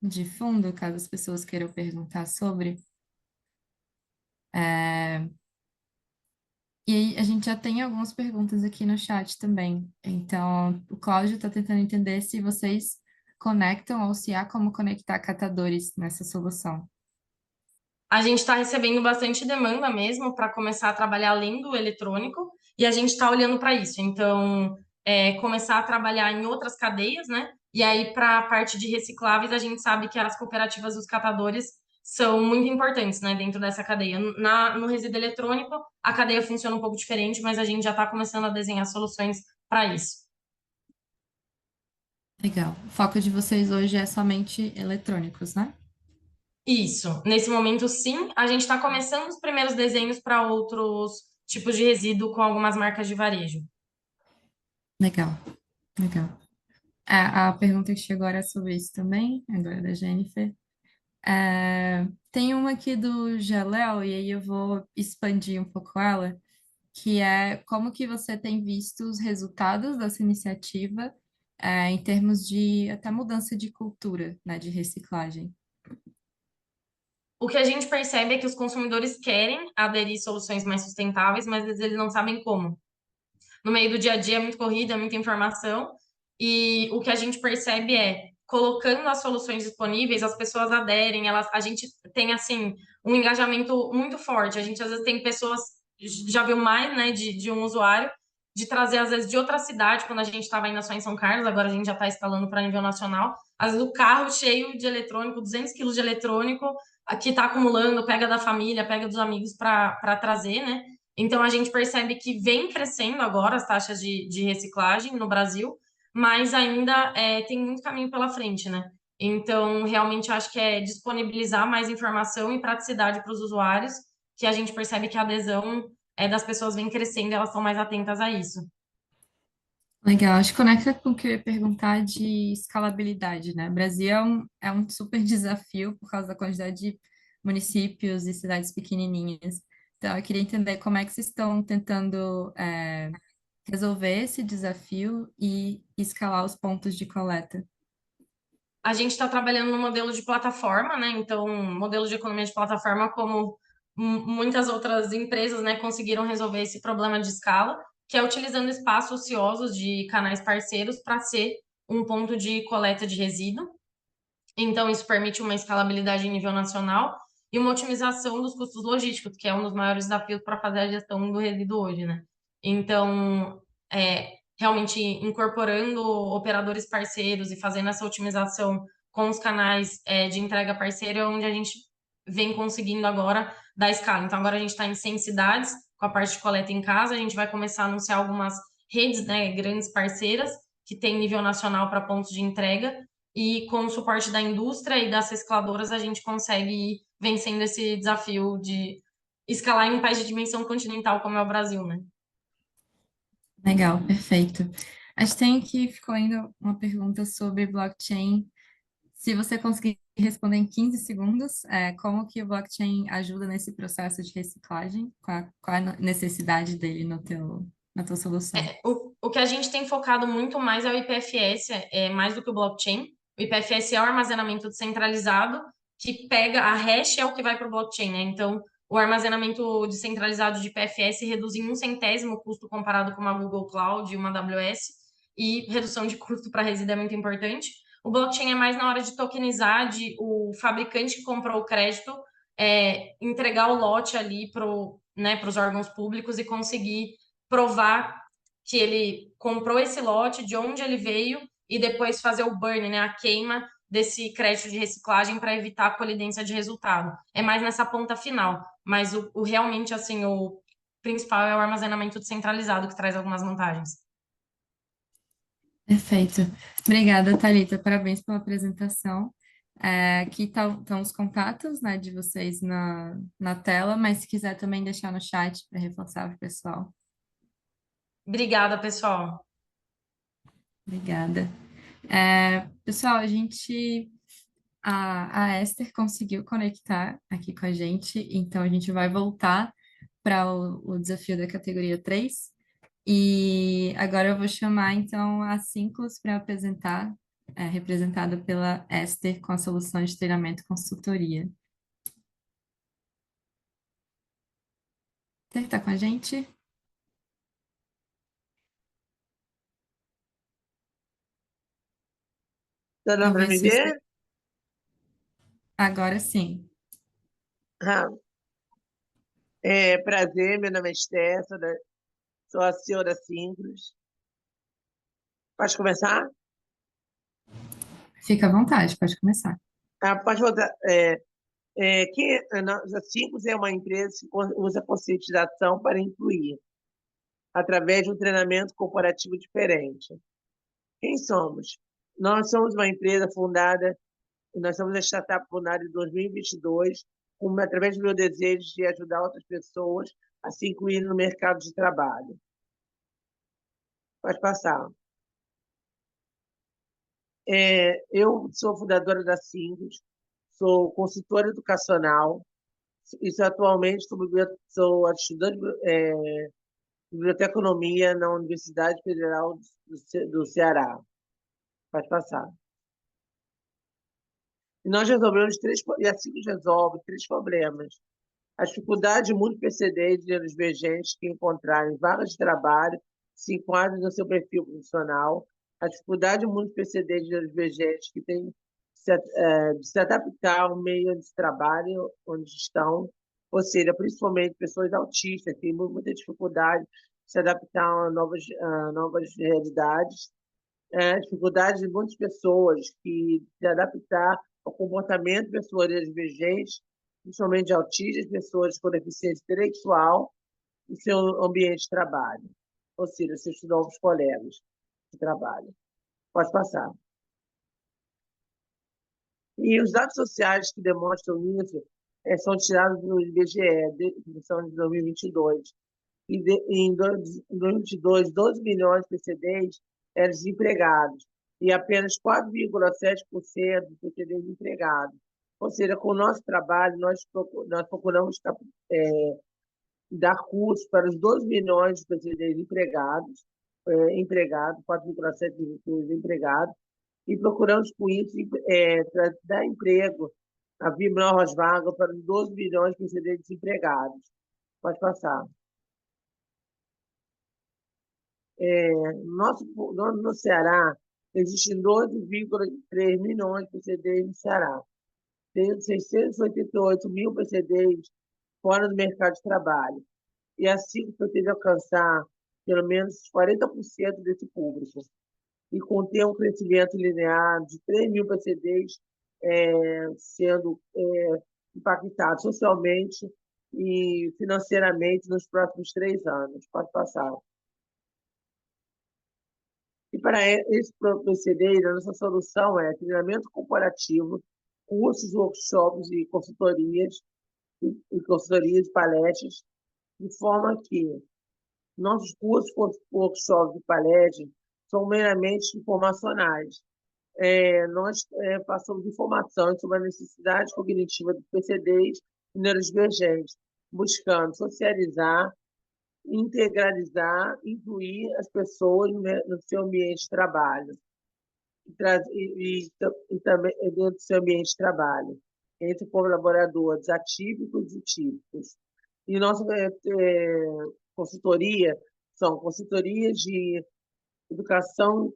de fundo, caso as pessoas queiram perguntar sobre. E aí, a gente já tem algumas perguntas aqui no chat também. Então, o Cláudio está tentando entender se vocês conectam ou se há como conectar catadores nessa solução. A gente está recebendo bastante demanda mesmo para começar a trabalhar além do eletrônico, e a gente está olhando para isso. Então, começar a trabalhar em outras cadeias, né? E aí, para a parte de recicláveis, a gente sabe que as cooperativas dos catadores são muito importantes, né, dentro dessa cadeia. No resíduo eletrônico, a cadeia funciona um pouco diferente, mas a gente já está começando a desenhar soluções para isso. Legal. O foco de vocês hoje é somente eletrônicos, né? Isso. Nesse momento, sim. A gente está começando os primeiros desenhos para outros tipos de resíduo com algumas marcas de varejo. Legal, legal. A pergunta que chegou era sobre isso também, agora da Jennifer. Tem uma aqui do Jalel, e aí eu vou expandir um pouco ela, que é como que você tem visto os resultados dessa iniciativa, em termos de até mudança de cultura, né, de reciclagem. O que a gente percebe é que os consumidores querem aderir soluções mais sustentáveis, mas às vezes eles não sabem como. No meio do dia a dia é muito corrida, é muita informação, e o que a gente percebe é, colocando as soluções disponíveis, as pessoas aderem, a gente tem, assim, um engajamento muito forte. A gente, às vezes, tem pessoas, já viu mais, né, de um usuário, de trazer, às vezes, de outra cidade, quando a gente estava ainda só em São Carlos, agora a gente já está escalando para nível nacional, às vezes o carro cheio de eletrônico, 200 quilos de eletrônico, que está acumulando, pega da família, pega dos amigos para trazer, né? Então, a gente percebe que vem crescendo agora as taxas de reciclagem no Brasil, mas ainda tem muito caminho pela frente, né? Então, realmente, acho que é disponibilizar mais informação e praticidade para os usuários, que a gente percebe que a adesão das pessoas vem crescendo e elas estão mais atentas a isso. Legal, acho que conecta com o que eu ia perguntar de escalabilidade, né? O Brasil é um super desafio por causa da quantidade de municípios e cidades pequenininhas. Então, eu queria entender como é que vocês estão tentando resolver esse desafio e escalar os pontos de coleta. A gente está trabalhando no modelo de plataforma, né? Então, modelo de economia de plataforma, como muitas outras empresas, né, conseguiram resolver esse problema de escala, que é utilizando espaços ociosos de canais parceiros para ser um ponto de coleta de resíduo. Então, isso permite uma escalabilidade em nível nacional e uma otimização dos custos logísticos, que é um dos maiores desafios para fazer a gestão do resíduo hoje, né? Então, realmente incorporando operadores parceiros e fazendo essa otimização com os canais de entrega parceira, é onde a gente vem conseguindo agora dar escala. Então, agora a gente está em 100 cidades com a parte de coleta em casa, a gente vai começar a anunciar algumas redes, né, grandes parceiras, que tem nível nacional para pontos de entrega, e com o suporte da indústria e das recicladoras, a gente consegue ir vencendo esse desafio de escalar em um país de dimensão continental como é o Brasil, né? Legal, perfeito. A gente tem aqui, ficou ainda uma pergunta sobre blockchain. Se você conseguir responder em 15 segundos, como que o blockchain ajuda nesse processo de reciclagem? Qual a necessidade dele na tua solução? O que a gente tem focado muito mais é o IPFS, mais do que o blockchain. O IPFS é o armazenamento descentralizado, que pega a hash é o que vai para o blockchain, né? Então, o armazenamento descentralizado de IPFS reduz em 1/100º o custo comparado com uma Google Cloud e uma AWS, e redução de custo para resíduo é muito importante. O blockchain é mais na hora de tokenizar, de o fabricante que comprou o crédito entregar o lote ali para os órgãos públicos e conseguir provar que ele comprou esse lote, de onde ele veio, e depois fazer o burn, né, a queima desse crédito de reciclagem para evitar a colidência de resultado. É mais nessa ponta final, mas o realmente, assim, o principal é o armazenamento descentralizado, que traz algumas vantagens. Perfeito. Obrigada, Thalita. Parabéns pela apresentação. Aqui estão os contatos, né, de vocês na tela, mas se quiser também deixar no chat para reforçar para o pessoal. Obrigada, pessoal. Obrigada. Pessoal, a Esther conseguiu conectar aqui com a gente, então a gente vai voltar para o desafio da categoria 3. E agora eu vou chamar, então, a Synclus para apresentar, representada pela Esther com a solução de treinamento e consultoria. Esther, está com a gente? Tá dando para me ver? Agora sim. Prazer, meu nome é Esther, sou a CEO da Synclus. Pode começar? Fica à vontade, pode começar. Pode voltar. A Synclus é uma empresa que usa conscientização para incluir, através de um treinamento corporativo diferente. Quem somos? Nós somos uma empresa nós somos a startup fundada em 2022, através do meu desejo de ajudar outras pessoas a se incluírem no mercado de trabalho. Pode passar. Eu sou fundadora da Synclus, sou consultora educacional, e atualmente sou estudante de biblioteconomia na Universidade Federal do Ceará. Pode passar. E nós resolvemos e a Synclus resolve 3 problemas. A dificuldade muito precedente de divergentes que encontrarem vagas de trabalho se enquadram no seu perfil profissional, a dificuldade muito precedente de divergentes que têm de se adaptar ao meio de trabalho onde estão, ou seja, principalmente pessoas autistas, que têm muita dificuldade de se adaptar a novas realidades, a dificuldade de muitas pessoas que se adaptar ao comportamento de pessoas divergentes, principalmente de autistas, pessoas com deficiência intelectual, no seu ambiente de trabalho, ou seja, seus novos colegas de trabalho. Pode passar. E os dados sociais que demonstram isso são tirados do IBGE, são de 2022. E em 2022, 12 milhões de PCDs desempregados e apenas 4,7% do PCD desempregados. Ou seja, com o nosso trabalho, nós procuramos dar cursos para os 2 milhões de PCDs empregados, 4,7 milhões de empregados, e procuramos, com isso, dar emprego, abrir novas vagas para os 12 milhões de PCDs desempregados. Pode passar. No Ceará, existem 12,3 milhões de PCDs no Ceará, tendo 688 mil PCDs fora do mercado de trabalho. E assim pretende alcançar pelo menos 40% desse público e conter um crescimento linear de 3 mil PCDs sendo impactados socialmente e financeiramente nos próximos 3 anos. Pode passar. E para esse PCD, a nossa solução é treinamento corporativo, cursos, workshops e consultorias de palestras, de forma que nossos cursos, workshops e palestras são meramente informacionais. Nós passamos informação sobre a necessidade cognitiva dos PCDs e neurodivergentes, buscando socializar, integralizar, incluir as pessoas no seu ambiente de trabalho e também dentro do seu ambiente de trabalho, entre colaboradores atípicos e típicos. E nossa consultoria são consultorias de educação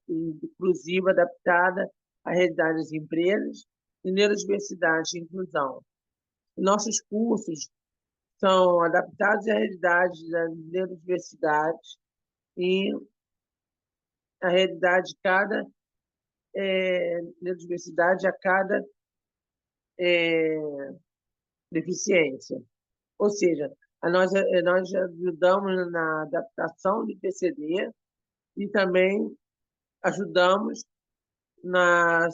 inclusiva adaptada à realidade das empresas e neurodiversidade e inclusão. Nossos cursos são adaptados à realidade da neurodiversidade e a realidade de cada neurodiversidade a cada deficiência. Ou seja, nós ajudamos na adaptação de PCD e também ajudamos na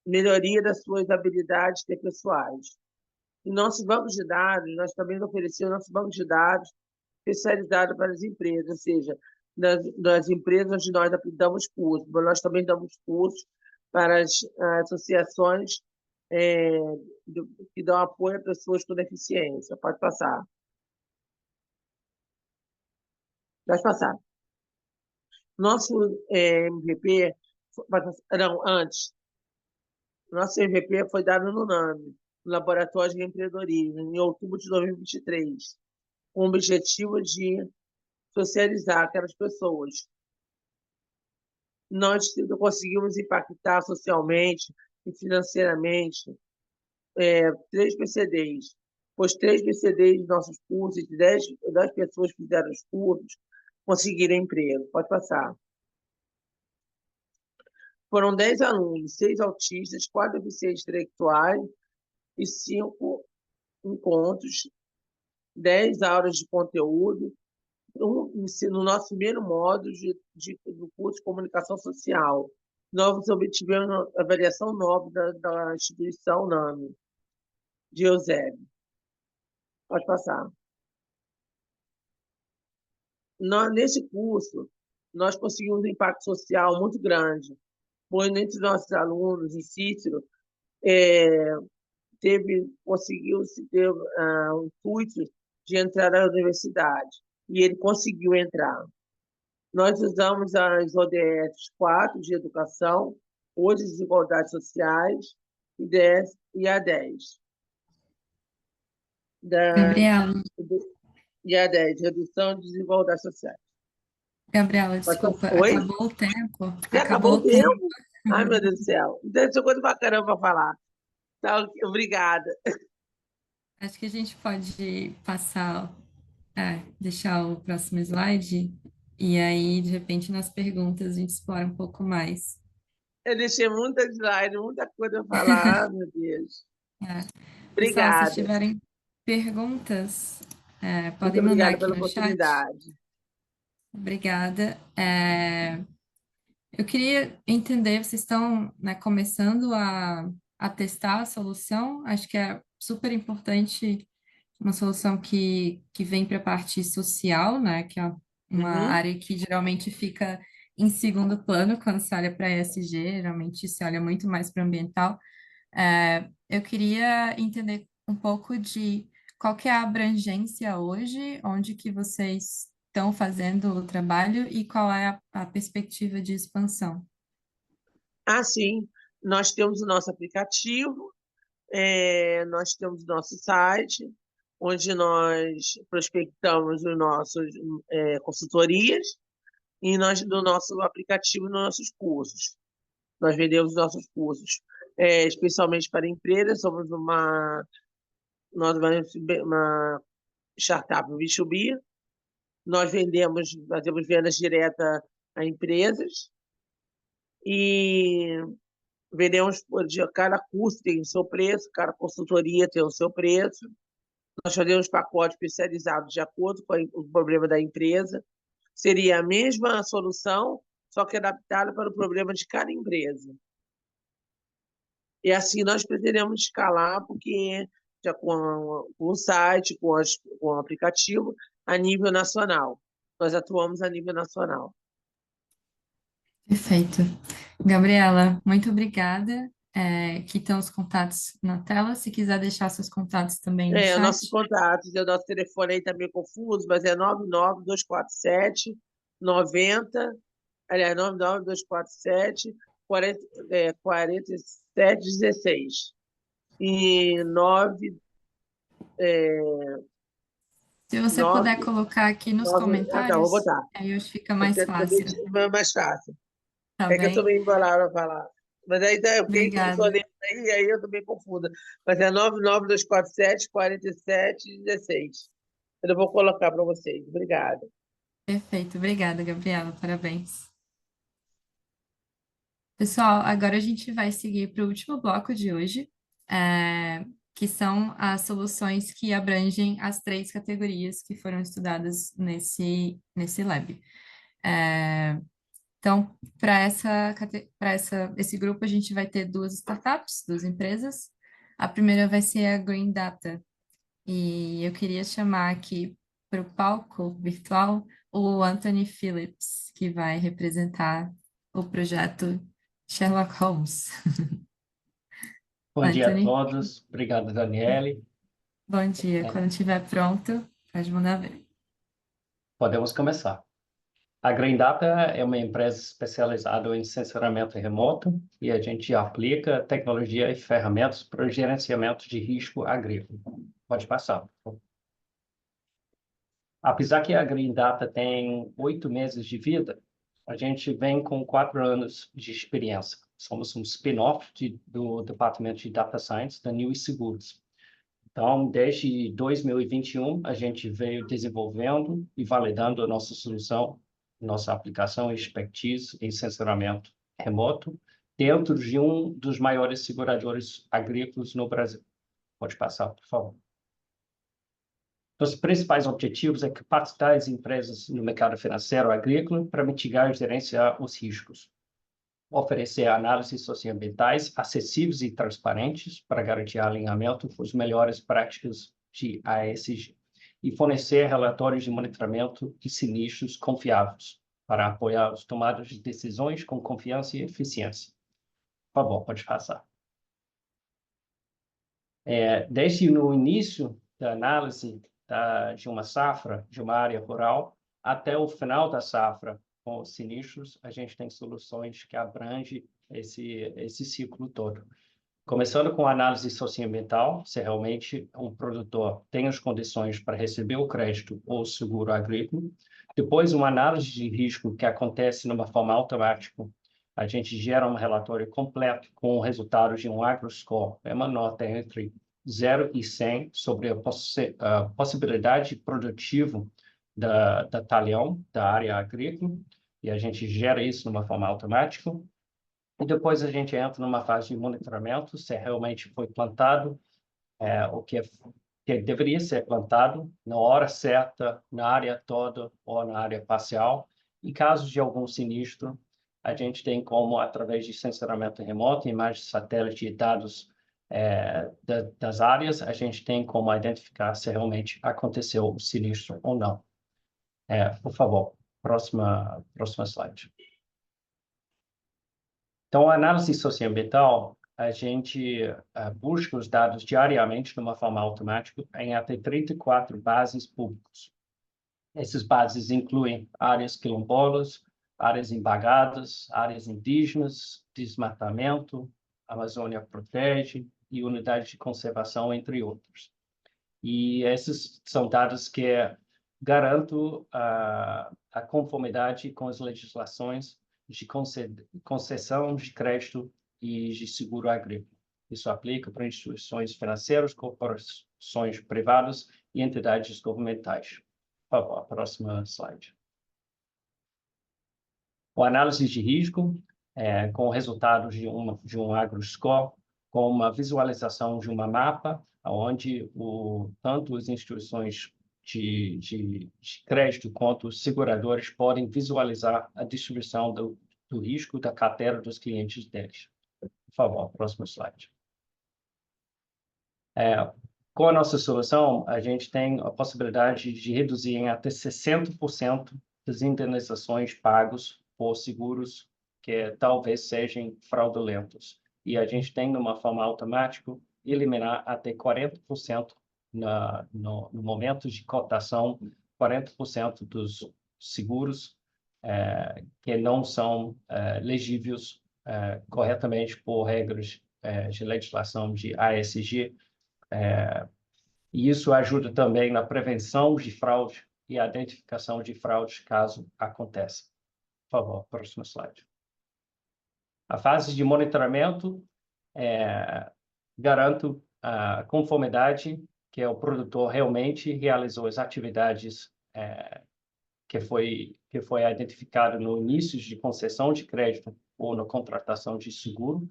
melhoria das suas habilidades interpessoais. E nossos bancos de dados, nós também oferecemos nossos bancos de dados especializados para as empresas, ou seja, nas empresas onde nós damos cursos, mas nós também damos cursos para as associações que dão apoio a pessoas com deficiência. Pode passar. Pode passar. Nosso MVP, não, antes, nosso MVP foi dado no NAMI, no Laboratório de Empreendedorismo, em outubro de 2023, com o objetivo de socializar aquelas pessoas. Nós conseguimos impactar socialmente e financeiramente 3 PCDs, pois 3 PCDs de nossos cursos, de 10 pessoas que fizeram os cursos, conseguiram emprego. Pode passar. Foram 10 alunos, 6 autistas, 4 deficientes intelectuais e 5 encontros, 10 aulas de conteúdo, no nosso primeiro módulo do curso de comunicação social. Nós obtivemos a avaliação nova da instituição NAMI, de Eusébio. Pode passar. Nesse curso, nós conseguimos um impacto social muito grande, pois entre os nossos alunos, em Cícero, conseguiu-se ter o intuito de entrar na universidade, e ele conseguiu entrar. Nós usamos as ODS 4 de educação, hoje desigualdades sociais, e a 10. Gabriela, E a 10, redução de desigualdades sociais. Gabriela, desculpa, Oi? acabou o tempo. Já acabou o tempo? Ai, meu Deus do céu. Então, tem coisa bacana para falar. Tá, obrigada. Acho que a gente pode passar, deixar o próximo slide, e aí, de repente, nas perguntas a gente explora um pouco mais. Eu deixei muita slide, muita coisa para falar. Ai, meu Deus. Pessoal, Obrigada. se tiverem perguntas, Muito podem mandar obrigada aqui pela no chat. oportunidade. Obrigada. Eu queria entender, vocês estão, né, começando a testar a solução, acho que é super importante, uma solução que vem para a parte social, né, que é uma Uhum. área que geralmente fica em segundo plano quando se olha para ESG, geralmente se olha muito mais para o ambiental. Eu queria entender um pouco de qual que é a abrangência hoje, onde que vocês estão fazendo o trabalho e qual é a perspectiva de expansão. Ah, sim, nós temos o nosso aplicativo, nós temos o nosso site, onde nós prospectamos os nossos consultorias e nós no nosso aplicativo, nos nossos cursos. Nós vendemos nossos cursos, especialmente para empresas. Somos nós uma startup B2B. Nós fazemos vendas diretas a empresas e vendemos cada curso tem o seu preço, cada consultoria tem o seu preço. Nós fazemos pacotes especializados de acordo com o problema da empresa. Seria a mesma solução, só que adaptada para o problema de cada empresa. E assim nós pretendemos escalar, porque já com o site, com o aplicativo, a nível nacional. Nós atuamos a nível nacional. Perfeito. Gabriela, muito obrigada. Aqui estão os contatos na tela. Se quiser deixar seus contatos também no Nossos chat. contatos, o nosso telefone aí está meio confuso, mas é 99247-90, aliás, 99247-4716. E 9, Se você 9, puder colocar aqui nos 9... Ah, tá, vou comentários, botar. aí hoje fica mais É fácil. mais fácil. Tá É que eu estou bem? meio embolada para falar. Mas aí quem começou a Obrigada. ler aí eu estou meio confusa. Mas é 99247-4716. Eu vou colocar para vocês. Obrigada. Perfeito. Obrigada, Gabriela. Parabéns. Pessoal, agora a gente vai seguir para o último bloco de hoje, que são as soluções que abrangem as 3 categorias que foram estudadas nesse lab. Então, para esse grupo, a gente vai ter 2 startups, 2 empresas. A primeira vai ser a Green Data. E eu queria chamar aqui para o palco virtual o Anthony Phillips, que vai representar o projeto Sherlock Holmes. Bom dia a Anthony, todos. Obrigado, Daniele. bom dia. Quando estiver pronto, pode mandar ver. Podemos começar. A Green Data é uma empresa especializada em sensoramento remoto e a gente aplica tecnologia e ferramentas para o gerenciamento de risco agrícola. Pode passar, por favor. Apesar que a Green Data tem 8 meses de vida, a gente vem com 4 anos de experiência. Somos um spin-off do Departamento de Data Science da New Seguros. Então, desde 2021, a gente veio desenvolvendo e validando a nossa solução, nossa aplicação e expertise em sensoramento remoto, dentro de um dos maiores seguradores agrícolas no Brasil. Pode passar, por favor. Os principais objetivos é capacitar as empresas no mercado financeiro agrícola para mitigar e gerenciar os riscos, oferecer análises socioambientais acessíveis e transparentes para garantir alinhamento com as melhores práticas de ASG e fornecer relatórios de monitoramento de sinistros confiáveis para apoiar as tomadas de decisões com confiança e eficiência. Por favor, pode passar. Desde no início da análise de uma safra, de uma área rural, até o final da safra, com os sinistros, a gente tem soluções que abrangem esse ciclo todo. Começando com a análise socioambiental, se realmente um produtor tem as condições para receber o crédito ou o seguro agrícola. Depois, uma análise de risco que acontece de uma forma automática. A gente gera um relatório completo com o resultado de um AgroScore, é uma nota entre 0 e 100 sobre a possibilidade produtiva da talhão, da área agrícola, e a gente gera isso de uma forma automática. E depois a gente entra numa fase de monitoramento, se realmente foi plantado o que deveria ser plantado na hora certa, na área toda ou na área parcial. Em caso de algum sinistro, a gente tem como, através de sensoramento remoto, imagens de satélite e dados das áreas, a gente tem como identificar se realmente aconteceu o sinistro ou não. Por favor, Próxima slide. Então, a análise socioambiental, a gente busca os dados diariamente de uma forma automática em até 34 bases públicas. Essas bases incluem áreas quilombolas, áreas embagadas, áreas indígenas, desmatamento, Amazônia Protege e unidades de conservação, entre outros. E esses são dados que garantem a conformidade com as legislações de concessão de crédito e de seguro agrícola. Isso aplica para instituições financeiras, corporações privadas e entidades governamentais. Por favor, próxima slide. A análise de risco, com resultados de um AgroScore, com uma visualização de uma mapa, onde tanto as instituições de crédito quanto os seguradores podem visualizar a distribuição do risco da carteira dos clientes deles. Por favor, próximo slide. Com a nossa solução, a gente tem a possibilidade de reduzir em até 60% das indenizações pagas por seguros que talvez sejam fraudulentos. E a gente tem, de uma forma automática, eliminar até 40% no momento de cotação, 40% dos seguros que não são legíveis corretamente por regras de legislação de ASG. E isso ajuda também na prevenção de fraude e a identificação de fraude caso aconteça. Por favor, próximo slide. A fase de monitoramento garante a conformidade que o produtor realmente realizou as atividades que foi identificado no início de concessão de crédito ou na contratação de seguro.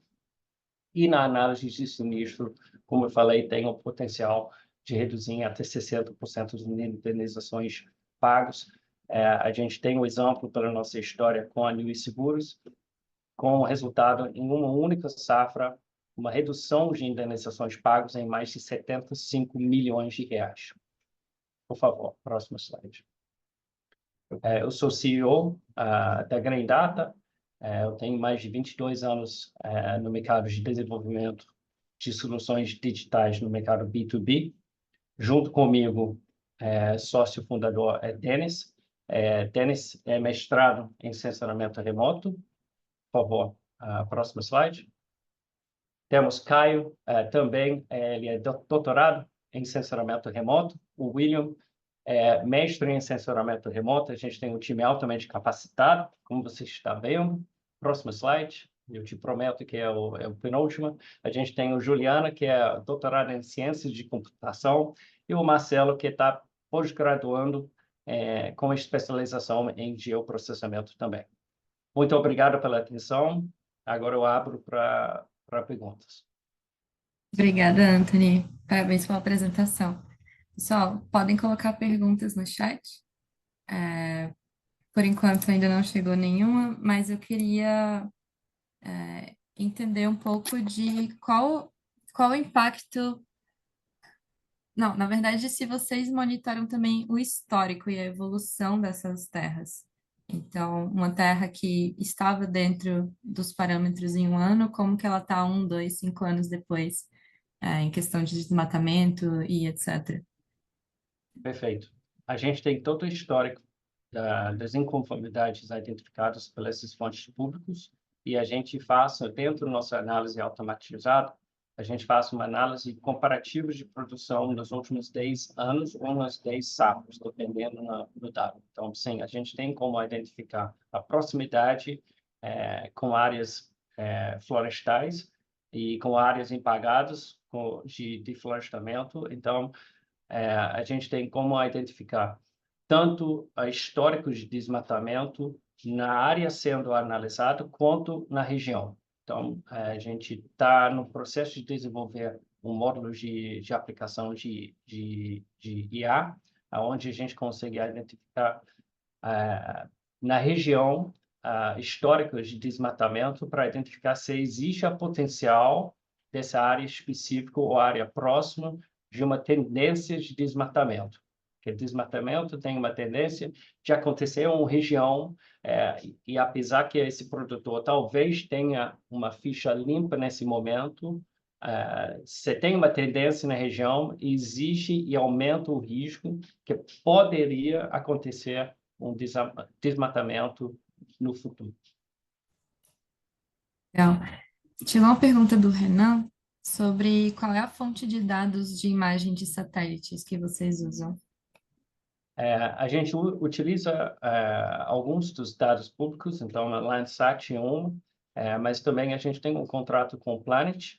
E na análise de sinistro, como eu falei, tem o potencial de reduzir em até 60% das indenizações pagas. A gente tem um exemplo pela nossa história com a New Seguros, com o resultado em uma única safra, uma redução de indenizações pagas em mais de 75 milhões de reais. Por favor, próximo slide. Eu sou CEO da Grandata. Eu tenho mais de 22 anos no mercado de desenvolvimento de soluções digitais no mercado B2B. Junto comigo, sócio fundador é Denis. Denis é mestrado em sensoramento remoto. Por favor, próximo slide. Temos Caio, também ele é doutorado em sensoramento remoto. O William é mestre em sensoramento remoto. A gente tem um time altamente capacitado, como você está vendo. Próximo slide. Eu te prometo que é o penúltimo. A gente tem o Juliana, que é doutorado em ciências de computação, e o Marcelo, que está pós-graduando com especialização em geoprocessamento também. Muito obrigado pela atenção. Agora eu abro para perguntas. Obrigada, Anthony. Parabéns pela apresentação. Pessoal, podem colocar perguntas no chat. Por enquanto ainda não chegou nenhuma, mas eu queria entender um pouco de qual o impacto... Não, na verdade, se vocês monitoram também o histórico e a evolução dessas terras. Então, uma terra que estava dentro dos parâmetros em um ano, como que ela está 1, 2, 5 anos depois, em questão de desmatamento e etc. Perfeito. A gente tem todo o histórico das inconformidades identificadas pelas fontes públicas e a gente faz, dentro da nossa análise automatizada, a gente faz uma análise comparativa de produção nos últimos 10 anos ou nas 10 safras, dependendo do dado. Então, sim, a gente tem como identificar a proximidade com áreas florestais e com áreas empagadas de florestamento. Então, a gente tem como identificar tanto históricos de desmatamento na área sendo analisada quanto na região. Então, a gente está no processo de desenvolver um módulo de aplicação de IA, onde a gente consegue identificar na região históricos de desmatamento para identificar se existe a potencial dessa área específica ou área próxima de uma tendência de desmatamento. que desmatamento tem uma tendência de acontecer em uma região, e apesar que esse produtor talvez tenha uma ficha limpa nesse momento, você tem uma tendência na região, exige e aumenta o risco que poderia acontecer um desmatamento no futuro. Legal. Chegou uma pergunta do Renan sobre qual é a fonte de dados de imagem de satélites que vocês usam. A gente utiliza alguns dos dados públicos, então a Landsat é um, mas também a gente tem um contrato com o Planet,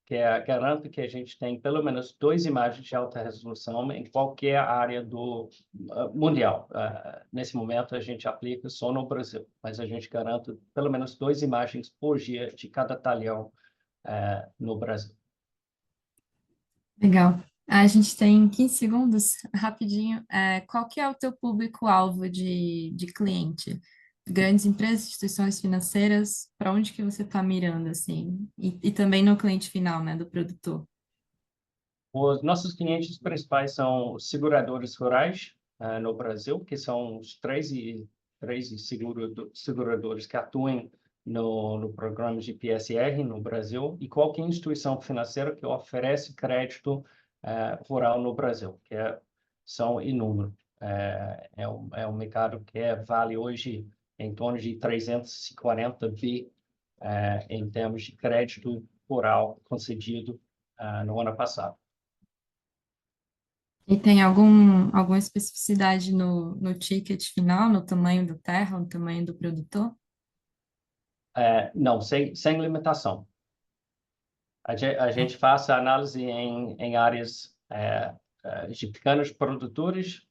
que garante que a gente tem pelo menos 2 imagens de alta resolução em qualquer área do mundial. Nesse momento a gente aplica só no Brasil, mas a gente garante pelo menos 2 imagens por dia de cada talhão no Brasil. Legal. A gente tem 15 segundos, rapidinho. Qual que é o teu público-alvo de cliente? Grandes empresas, instituições financeiras, para onde que você está mirando, assim? E também no cliente final, né, do produtor. Os nossos clientes principais são os seguradores rurais no Brasil, que são os 13 seguradores que atuam no programa de PSR no Brasil, e qualquer instituição financeira que oferece crédito rural no Brasil, são inúmeros. É um mercado que vale hoje em torno de 340 bi em termos de crédito rural concedido no ano passado. E tem alguma especificidade no ticket final, no tamanho da terra, no tamanho do produtor? Não, sem limitação. A gente faz a análise em áreas de pequenos produtores,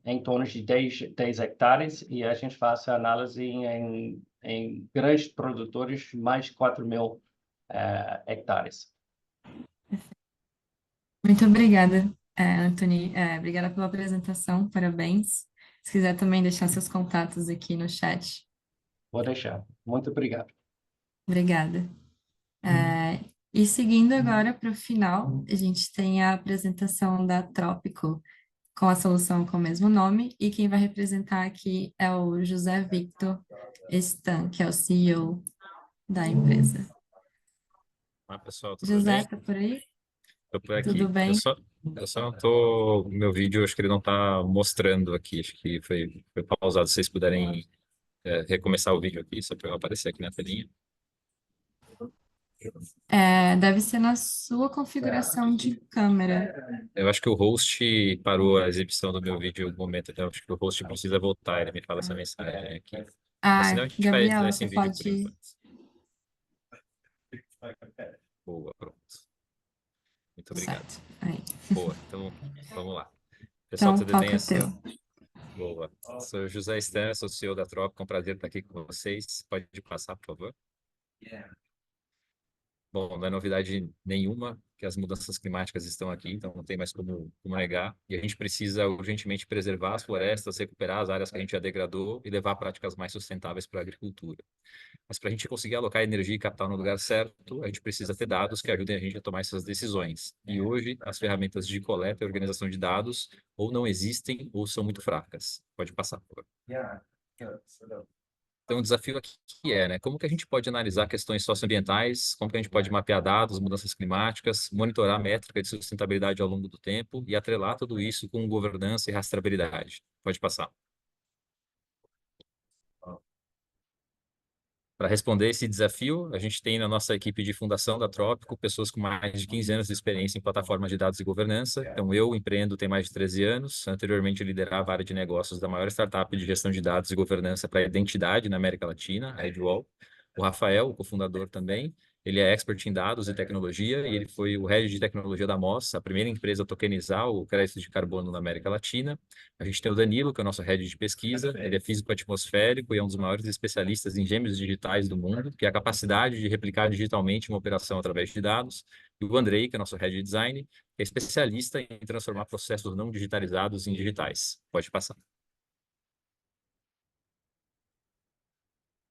em torno de 10 hectares, e a gente faz a análise em grandes produtores, mais de 4.000 hectares. Muito obrigada, Anthony. Obrigada pela apresentação, parabéns. Se quiser também deixar seus contatos aqui no chat. Vou deixar. Muito obrigado. Obrigada. E seguindo agora para o final, a gente tem a apresentação da Trópico, com a solução com o mesmo nome, e quem vai representar aqui é o José Victor Stan, que é o CEO da empresa. Olá, pessoal, tudo José, bem? está por aí? Estou por aqui. Tudo bem? Eu só não tô. Meu vídeo, acho que ele não está mostrando aqui. Acho que foi pausado. Se vocês puderem recomeçar o vídeo aqui, só para eu aparecer aqui na telinha. Deve ser na sua configuração de câmera. Eu acho que o host parou a exibição do meu vídeo no momento, então acho que o host precisa voltar. Ele me fala essa mensagem aqui. Mas senão a gente faz Gabriela, esse você vídeo por pode... enquanto. Boa, pronto. Muito obrigado. Certo. Aí. Boa, então vamos lá. Pessoal, Então, tudo palco bem é assim? teu. Boa. Sou o José Stan, sou CEO da Trópico, um prazer estar aqui com vocês. Pode passar, por favor. Bom, não é novidade nenhuma que as mudanças climáticas estão aqui, então não tem mais como negar. E a gente precisa urgentemente preservar as florestas, recuperar as áreas que a gente já degradou e levar práticas mais sustentáveis para a agricultura. Mas para a gente conseguir alocar energia e capital no lugar certo, a gente precisa ter dados que ajudem a gente a tomar essas decisões. E hoje, as ferramentas de coleta e organização de dados ou não existem ou são muito fracas. Pode passar, por favor. Então, o desafio aqui né? Como que a gente pode analisar questões socioambientais, como que a gente pode mapear dados, mudanças climáticas, monitorar a métrica de sustentabilidade ao longo do tempo e atrelar tudo isso com governança e rastreabilidade. Pode passar. Para responder esse desafio, a gente tem na nossa equipe de fundação da Trópico pessoas com mais de 15 anos de experiência em plataformas de dados e governança. Então, eu empreendo tem mais de 13 anos. Anteriormente, eu liderava a área de negócios da maior startup de gestão de dados e governança para a identidade na América Latina, a Edwall. O Rafael, o cofundador também, ele é expert em dados e tecnologia e ele foi o head de tecnologia da Moss, a primeira empresa a tokenizar o crédito de carbono na América Latina. A gente tem o Danilo, que é o nosso head de pesquisa, ele é físico atmosférico e é um dos maiores especialistas em gêmeos digitais do mundo, que é a capacidade de replicar digitalmente uma operação através de dados. E o Andrei, que é o nosso head de design, que é especialista em transformar processos não digitalizados em digitais. Pode passar.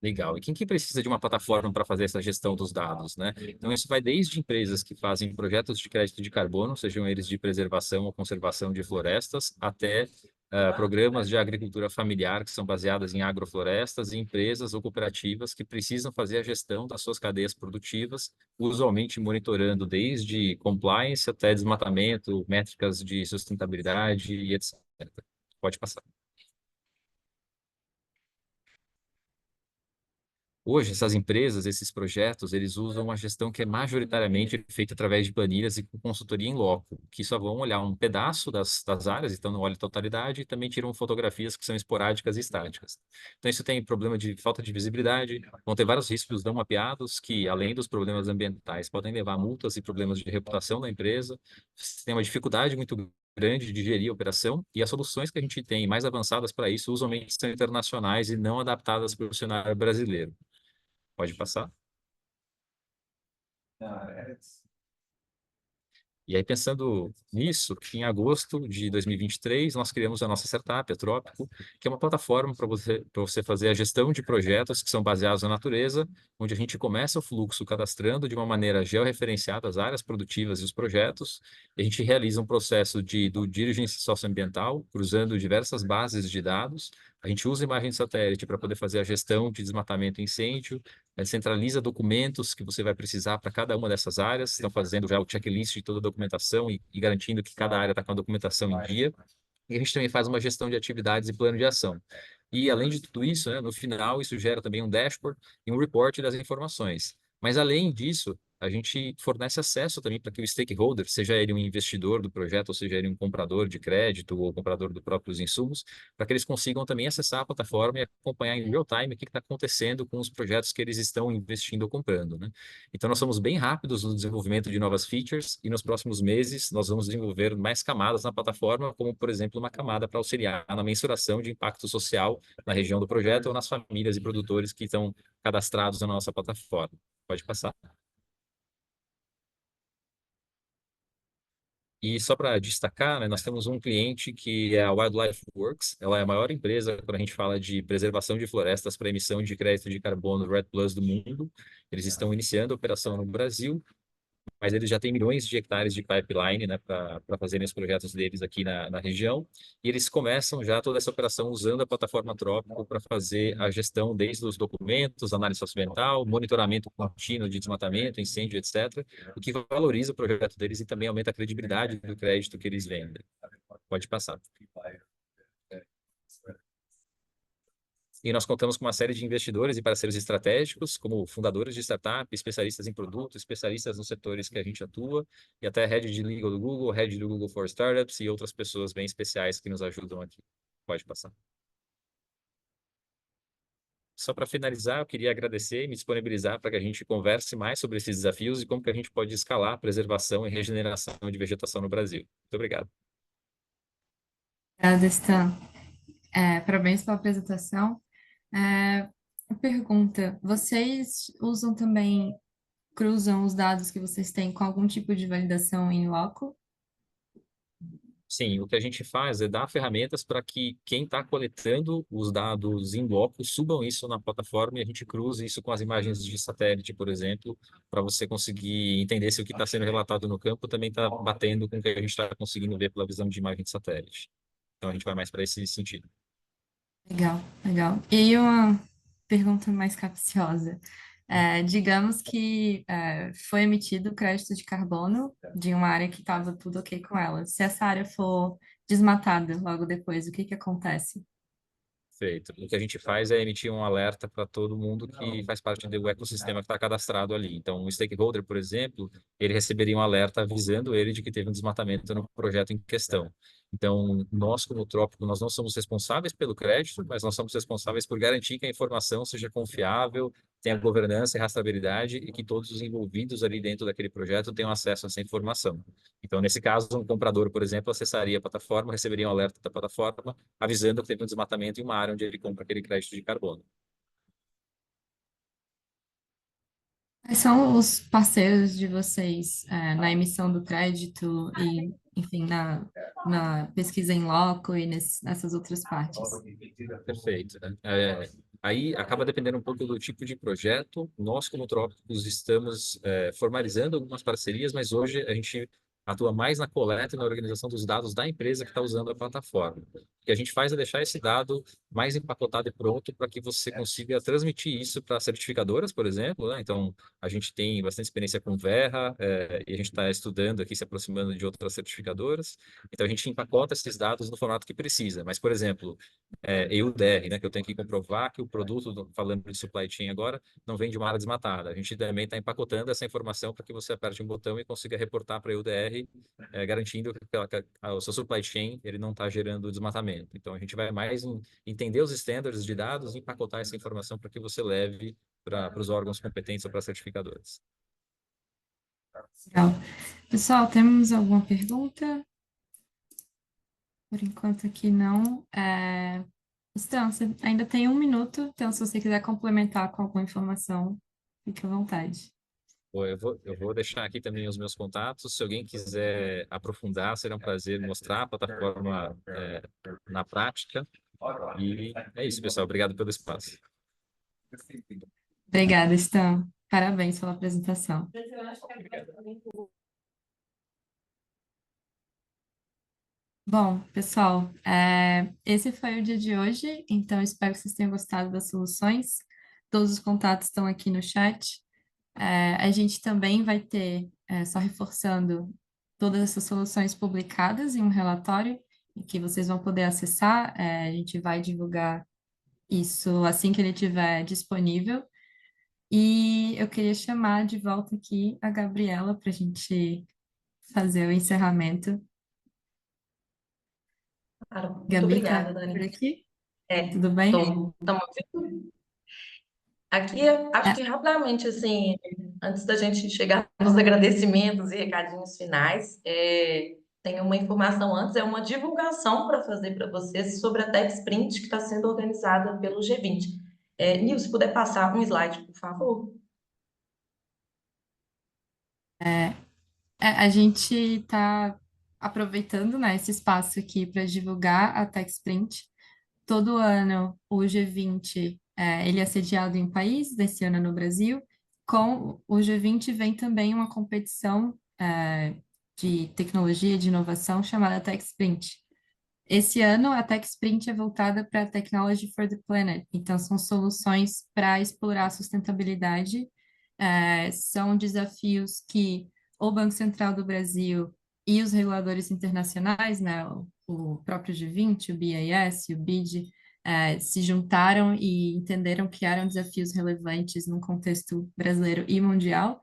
Legal. E quem que precisa de uma plataforma para fazer essa gestão dos dados, né? Então, isso vai desde empresas que fazem projetos de crédito de carbono, sejam eles de preservação ou conservação de florestas, até programas de agricultura familiar que são baseadas em agroflorestas e empresas ou cooperativas que precisam fazer a gestão das suas cadeias produtivas, usualmente monitorando desde compliance até desmatamento, métricas de sustentabilidade e etc. Pode passar. Hoje, essas empresas, esses projetos, eles usam uma gestão que é majoritariamente feita através de planilhas e com consultoria em loco, que só vão olhar um pedaço das áreas, então não olha a totalidade, e também tiram fotografias que são esporádicas e estáticas. Então, isso tem problema de falta de visibilidade, vão ter vários riscos não mapeados, que, além dos problemas ambientais, podem levar a multas e problemas de reputação da empresa. Tem uma dificuldade muito grande de gerir a operação, e as soluções que a gente tem mais avançadas para isso usualmente são internacionais e não adaptadas para o cenário brasileiro. Pode passar. E aí, pensando nisso, em agosto de 2023, nós criamos a nossa startup, a Trópico, que é uma plataforma para você fazer a gestão de projetos que são baseados na natureza, onde a gente começa o fluxo cadastrando de uma maneira georreferenciada as áreas produtivas e os projetos, e a gente realiza um processo de due diligence socioambiental, cruzando diversas bases de dados. A gente usa imagem de satélite para poder fazer a gestão de desmatamento e incêndio, centraliza documentos que você vai precisar para cada uma dessas áreas, estão fazendo já o checklist de toda a documentação e garantindo que cada área está com a documentação em dia. E a gente também faz uma gestão de atividades e plano de ação. E, além de tudo isso, né, no final, isso gera também um dashboard e um report das informações. Mas, além disso, a gente fornece acesso também para que o stakeholder, seja ele um investidor do projeto, ou seja ele um comprador de crédito ou comprador dos próprios insumos, para que eles consigam também acessar a plataforma e acompanhar em real time o que está acontecendo com os projetos que eles estão investindo ou comprando, né? Então, nós somos bem rápidos no desenvolvimento de novas features e nos próximos meses nós vamos desenvolver mais camadas na plataforma, como, por exemplo, uma camada para auxiliar na mensuração de impacto social na região do projeto ou nas famílias e produtores que estão cadastrados na nossa plataforma. Pode passar. E só para destacar, né, nós temos um cliente que é a Wildlife Works. Ela é a maior empresa quando a gente fala de preservação de florestas para emissão de crédito de carbono REDD+ do mundo. Eles estão iniciando a operação no Brasil, mas eles já têm milhões de hectares de pipeline, né, para fazerem os projetos deles aqui na região, e eles começam já toda essa operação usando a plataforma Trópico para fazer a gestão desde os documentos, análise socioambiental, monitoramento contínuo de desmatamento, incêndio, etc., o que valoriza o projeto deles e também aumenta a credibilidade do crédito que eles vendem. Pode passar. E nós contamos com uma série de investidores e parceiros estratégicos, como fundadores de startup, especialistas em produto, especialistas nos setores que a gente atua, e até head de legal do Google, head do Google for Startups e outras pessoas bem especiais que nos ajudam aqui. Pode passar. Só para finalizar, eu queria agradecer e me disponibilizar para que a gente converse mais sobre esses desafios e como que a gente pode escalar a preservação e regeneração de vegetação no Brasil. Muito obrigado. Obrigada, Stan. Parabéns pela apresentação. Pergunta: vocês usam também, cruzam os dados que vocês têm com algum tipo de validação em loco? Sim, o que a gente faz é dar ferramentas para que quem está coletando os dados em loco subam isso na plataforma e a gente cruze isso com as imagens de satélite, por exemplo, para você conseguir entender se o que está sendo relatado no campo também está batendo com o que a gente está conseguindo ver pela visão de imagem de satélite. Então, a gente vai mais para esse sentido. Legal, legal. E aí uma pergunta mais capciosa. Digamos que foi emitido crédito de carbono de uma área que estava tudo ok com ela. Se essa área for desmatada logo depois, o que que acontece? Feito. O que a gente faz é emitir um alerta para todo mundo que faz parte do ecossistema que está cadastrado ali. Então, um stakeholder, por exemplo, ele receberia um alerta avisando ele de que teve um desmatamento no projeto em questão. Então, nós, como Trópico, nós não somos responsáveis pelo crédito, mas nós somos responsáveis por garantir que a informação seja confiável, tenha governança e rastreabilidade e que todos os envolvidos ali dentro daquele projeto tenham acesso a essa informação. Então, nesse caso, um comprador, por exemplo, acessaria a plataforma, receberia um alerta da plataforma, avisando que teve um desmatamento em uma área onde ele compra aquele crédito de carbono. Quais são os parceiros de vocês na emissão do crédito e, enfim, na pesquisa em loco e nessas outras partes? Perfeito. Aí acaba dependendo um pouco do tipo de projeto. Nós, como Trópicos, estamos formalizando algumas parcerias, mas hoje a gente atua mais na coleta e na organização dos dados da empresa que está usando a plataforma. O que a gente faz é deixar esse dado mais empacotado e pronto para que você consiga transmitir isso para certificadoras, por exemplo, né? Então, a gente tem bastante experiência com Verra, e a gente está estudando aqui, se aproximando de outras certificadoras. Então, a gente empacota esses dados no formato que precisa. Mas, por exemplo, EUDR, né, que eu tenho que comprovar que o produto, falando de supply chain agora, não vem de uma área desmatada. A gente também está empacotando essa informação para que você aperte um botão e consiga reportar para a EUDR, garantindo que o seu supply chain ele não está gerando desmatamento. Então, a gente vai mais entender os standards de dados e empacotar essa informação para que você leve para os órgãos competentes ou para certificadores. Legal. Pessoal, temos alguma pergunta? Por enquanto aqui não. Stan, você ainda tem 1 minuto, então se você quiser complementar com alguma informação, fique à vontade. Eu vou deixar aqui também os meus contatos. Se alguém quiser aprofundar, será um prazer mostrar a plataforma na prática. E é isso, pessoal. Obrigado pelo espaço. Obrigada, Stan. Parabéns pela apresentação. Bom, pessoal, esse foi o dia de hoje, então espero que vocês tenham gostado das soluções. Todos os contatos estão aqui no chat. A gente também vai ter, só reforçando, todas essas soluções publicadas em um relatório que vocês vão poder acessar. A gente vai divulgar isso assim que ele estiver disponível. E eu queria chamar de volta aqui a Gabriela para a gente fazer o encerramento. Claro, muito Gabi, tá obrigada, por Dani. aqui? Tudo bem? Aqui, acho que rapidamente, assim, antes da gente chegar nos agradecimentos e recadinhos finais, tem uma informação antes, é uma divulgação para fazer para vocês sobre a Tech Sprint que está sendo organizada pelo G20. Nil, se puder passar um slide, por favor. A gente está aproveitando, né, esse espaço aqui para divulgar a Tech Sprint. Todo ano, o G20, ele é sediado em um país, desse ano no Brasil. Com o G20 vem também uma competição de tecnologia e de inovação chamada Tech Sprint. Esse ano, a Tech Sprint é voltada para a Technology for the Planet. Então, são soluções para explorar a sustentabilidade. São desafios que o Banco Central do Brasil e os reguladores internacionais, né, o próprio G20, o BIS, o BID, se juntaram e entenderam que eram desafios relevantes num contexto brasileiro e mundial.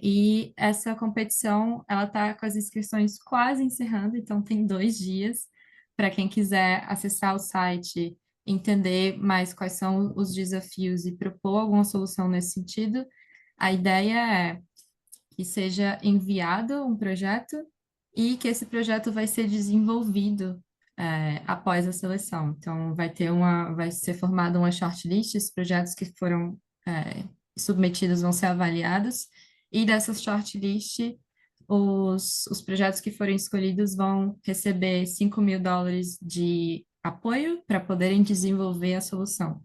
E essa competição, ela está com as inscrições quase encerrando, então tem 2 dias para quem quiser acessar o site, entender mais quais são os desafios e propor alguma solução nesse sentido. A ideia é que seja enviado um projeto e que esse projeto vai ser desenvolvido após a seleção. Então, vai ser formada uma shortlist, os projetos que foram submetidos vão ser avaliados, e dessa shortlist, os projetos que forem escolhidos vão receber $5.000 de apoio para poderem desenvolver a solução.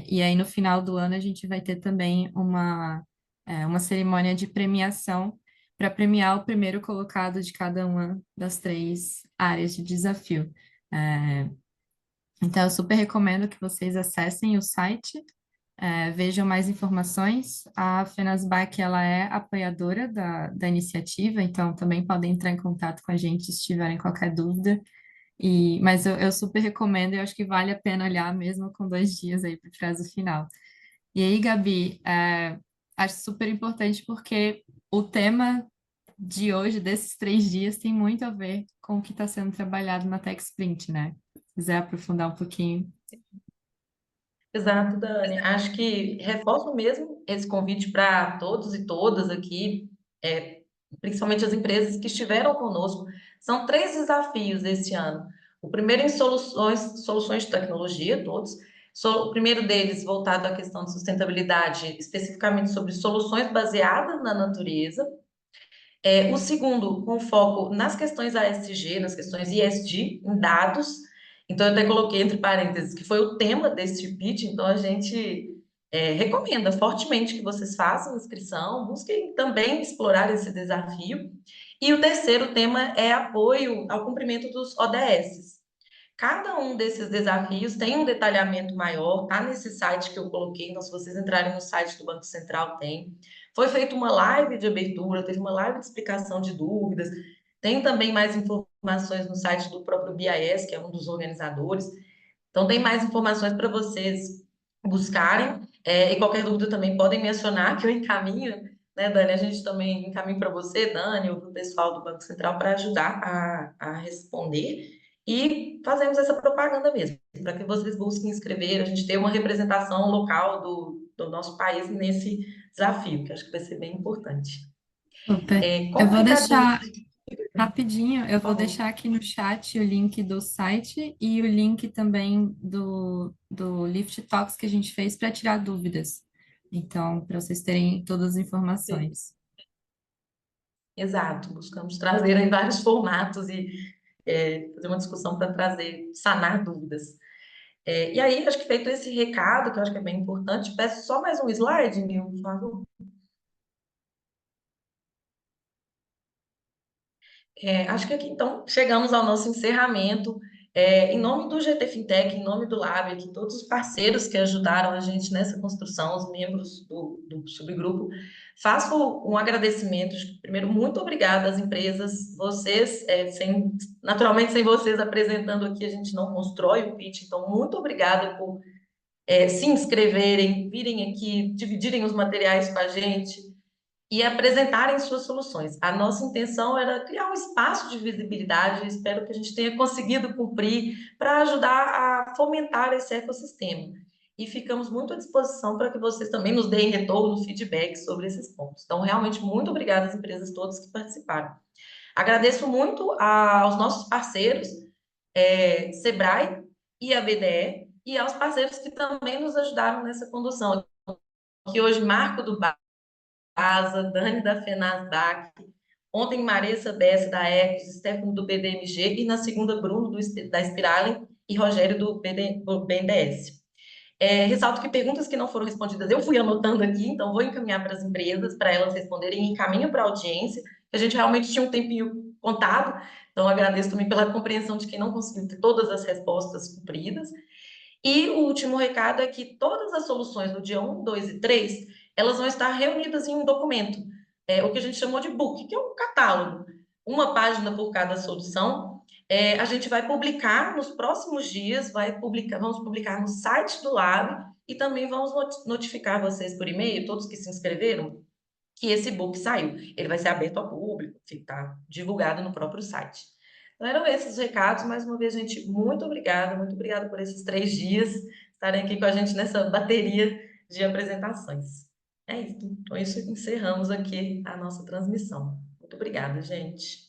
E aí, no final do ano, a gente vai ter também uma cerimônia de premiação para premiar o primeiro colocado de cada uma das 3 áreas de desafio. Então, eu super recomendo que vocês acessem o site, vejam mais informações. A Fenasbac, ela é apoiadora da iniciativa, então também podem entrar em contato com a gente se tiverem qualquer dúvida. Mas eu super recomendo, eu acho que vale a pena olhar mesmo com 2 dias aí para o prazo final. E aí, Gabi, acho super importante porque o tema de hoje, desses 3 dias, tem muito a ver com o que está sendo trabalhado na Tech Sprint, né? Se quiser aprofundar um pouquinho. Exato, Dani. Acho que reforço mesmo esse convite para todos e todas aqui, principalmente as empresas que estiveram conosco. São 3 desafios esse ano. O primeiro em soluções de tecnologia, todos. O primeiro deles voltado à questão de sustentabilidade, especificamente sobre soluções baseadas na natureza. O segundo, com foco nas questões ASG, nas questões ESG, em dados. Então, eu até coloquei entre parênteses que foi o tema desse pitch, então a gente recomenda fortemente que vocês façam inscrição, busquem também explorar esse desafio. E o terceiro tema é apoio ao cumprimento dos ODS. Cada um desses desafios tem um detalhamento maior, tá nesse site que eu coloquei, então se vocês entrarem no site do Banco Central tem. Foi feita uma live de abertura, teve uma live de explicação de dúvidas, tem também mais informações no site do próprio BIS, que é um dos organizadores. Então tem mais informações para vocês buscarem, e qualquer dúvida também podem me acionar, que eu encaminho, né, Dani? A gente também encaminha para você, Dani, ou para o pessoal do Banco Central, para ajudar a responder. E fazemos essa propaganda mesmo, para que vocês busquem inscrever, a gente ter uma representação local do nosso país nesse desafio, que acho que vai ser bem importante. Super. Qual Eu vou fica a deixar dúvida? rapidinho, eu vou favor. deixar aqui no chat o link do site e o link também do Lift Talks que a gente fez para tirar dúvidas. Então, para vocês terem todas as informações. Exato, buscamos trazer em vários formatos e fazer uma discussão para trazer, sanar dúvidas. E aí, acho que feito esse recado, que eu acho que é bem importante, peço só mais um slide, Nil, por favor. Acho que aqui, então, chegamos ao nosso encerramento. Em nome do GT Fintech, em nome do Lab, aqui, todos os parceiros que ajudaram a gente nessa construção, os membros do subgrupo, faço um agradecimento. Primeiro, muito obrigada às empresas. Vocês, naturalmente, sem vocês apresentando aqui, a gente não constrói o pitch. Então, muito obrigada por se inscreverem, virem aqui, dividirem os materiais com a gente e apresentarem suas soluções. A nossa intenção era criar um espaço de visibilidade, espero que a gente tenha conseguido cumprir para ajudar a fomentar esse ecossistema. E ficamos muito à disposição para que vocês também nos deem retorno, feedback sobre esses pontos. Então, realmente, muito obrigada às empresas todas que participaram. Agradeço muito aos nossos parceiros, Sebrae e a BDE, e aos parceiros que também nos ajudaram nessa condução. Que hoje, Marco do Asa, Dani da FENASDAC, ontem Maressa Bessa da Ecos, Stefano do BDMG e na segunda Bruno da Spirale e Rogério do BNDES. Ressalto que perguntas que não foram respondidas eu fui anotando aqui, então vou encaminhar para as empresas, para elas responderem e encaminho para a audiência, que a gente realmente tinha um tempinho contado, então agradeço também pela compreensão de quem não conseguiu ter todas as respostas cumpridas. E o último recado é que todas as soluções do dia 1, 2 e 3, elas vão estar reunidas em um documento, o que a gente chamou de book, que é um catálogo, uma página por cada solução. A gente vai publicar nos próximos dias, vamos publicar no site do Lab e também vamos notificar vocês por e-mail, todos que se inscreveram, que esse book saiu. Ele vai ser aberto ao público, está divulgado no próprio site. Então, eram esses os recados. Mais uma vez, gente, muito obrigada por esses 3 dias estarem aqui com a gente nessa bateria de apresentações. É isso. Com isso, encerramos aqui a nossa transmissão. Muito obrigada, gente.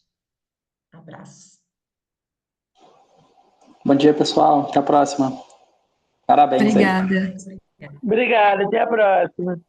Um abraço. Bom dia, pessoal. Até a próxima. Parabéns aí. Obrigada. Obrigada, até a próxima.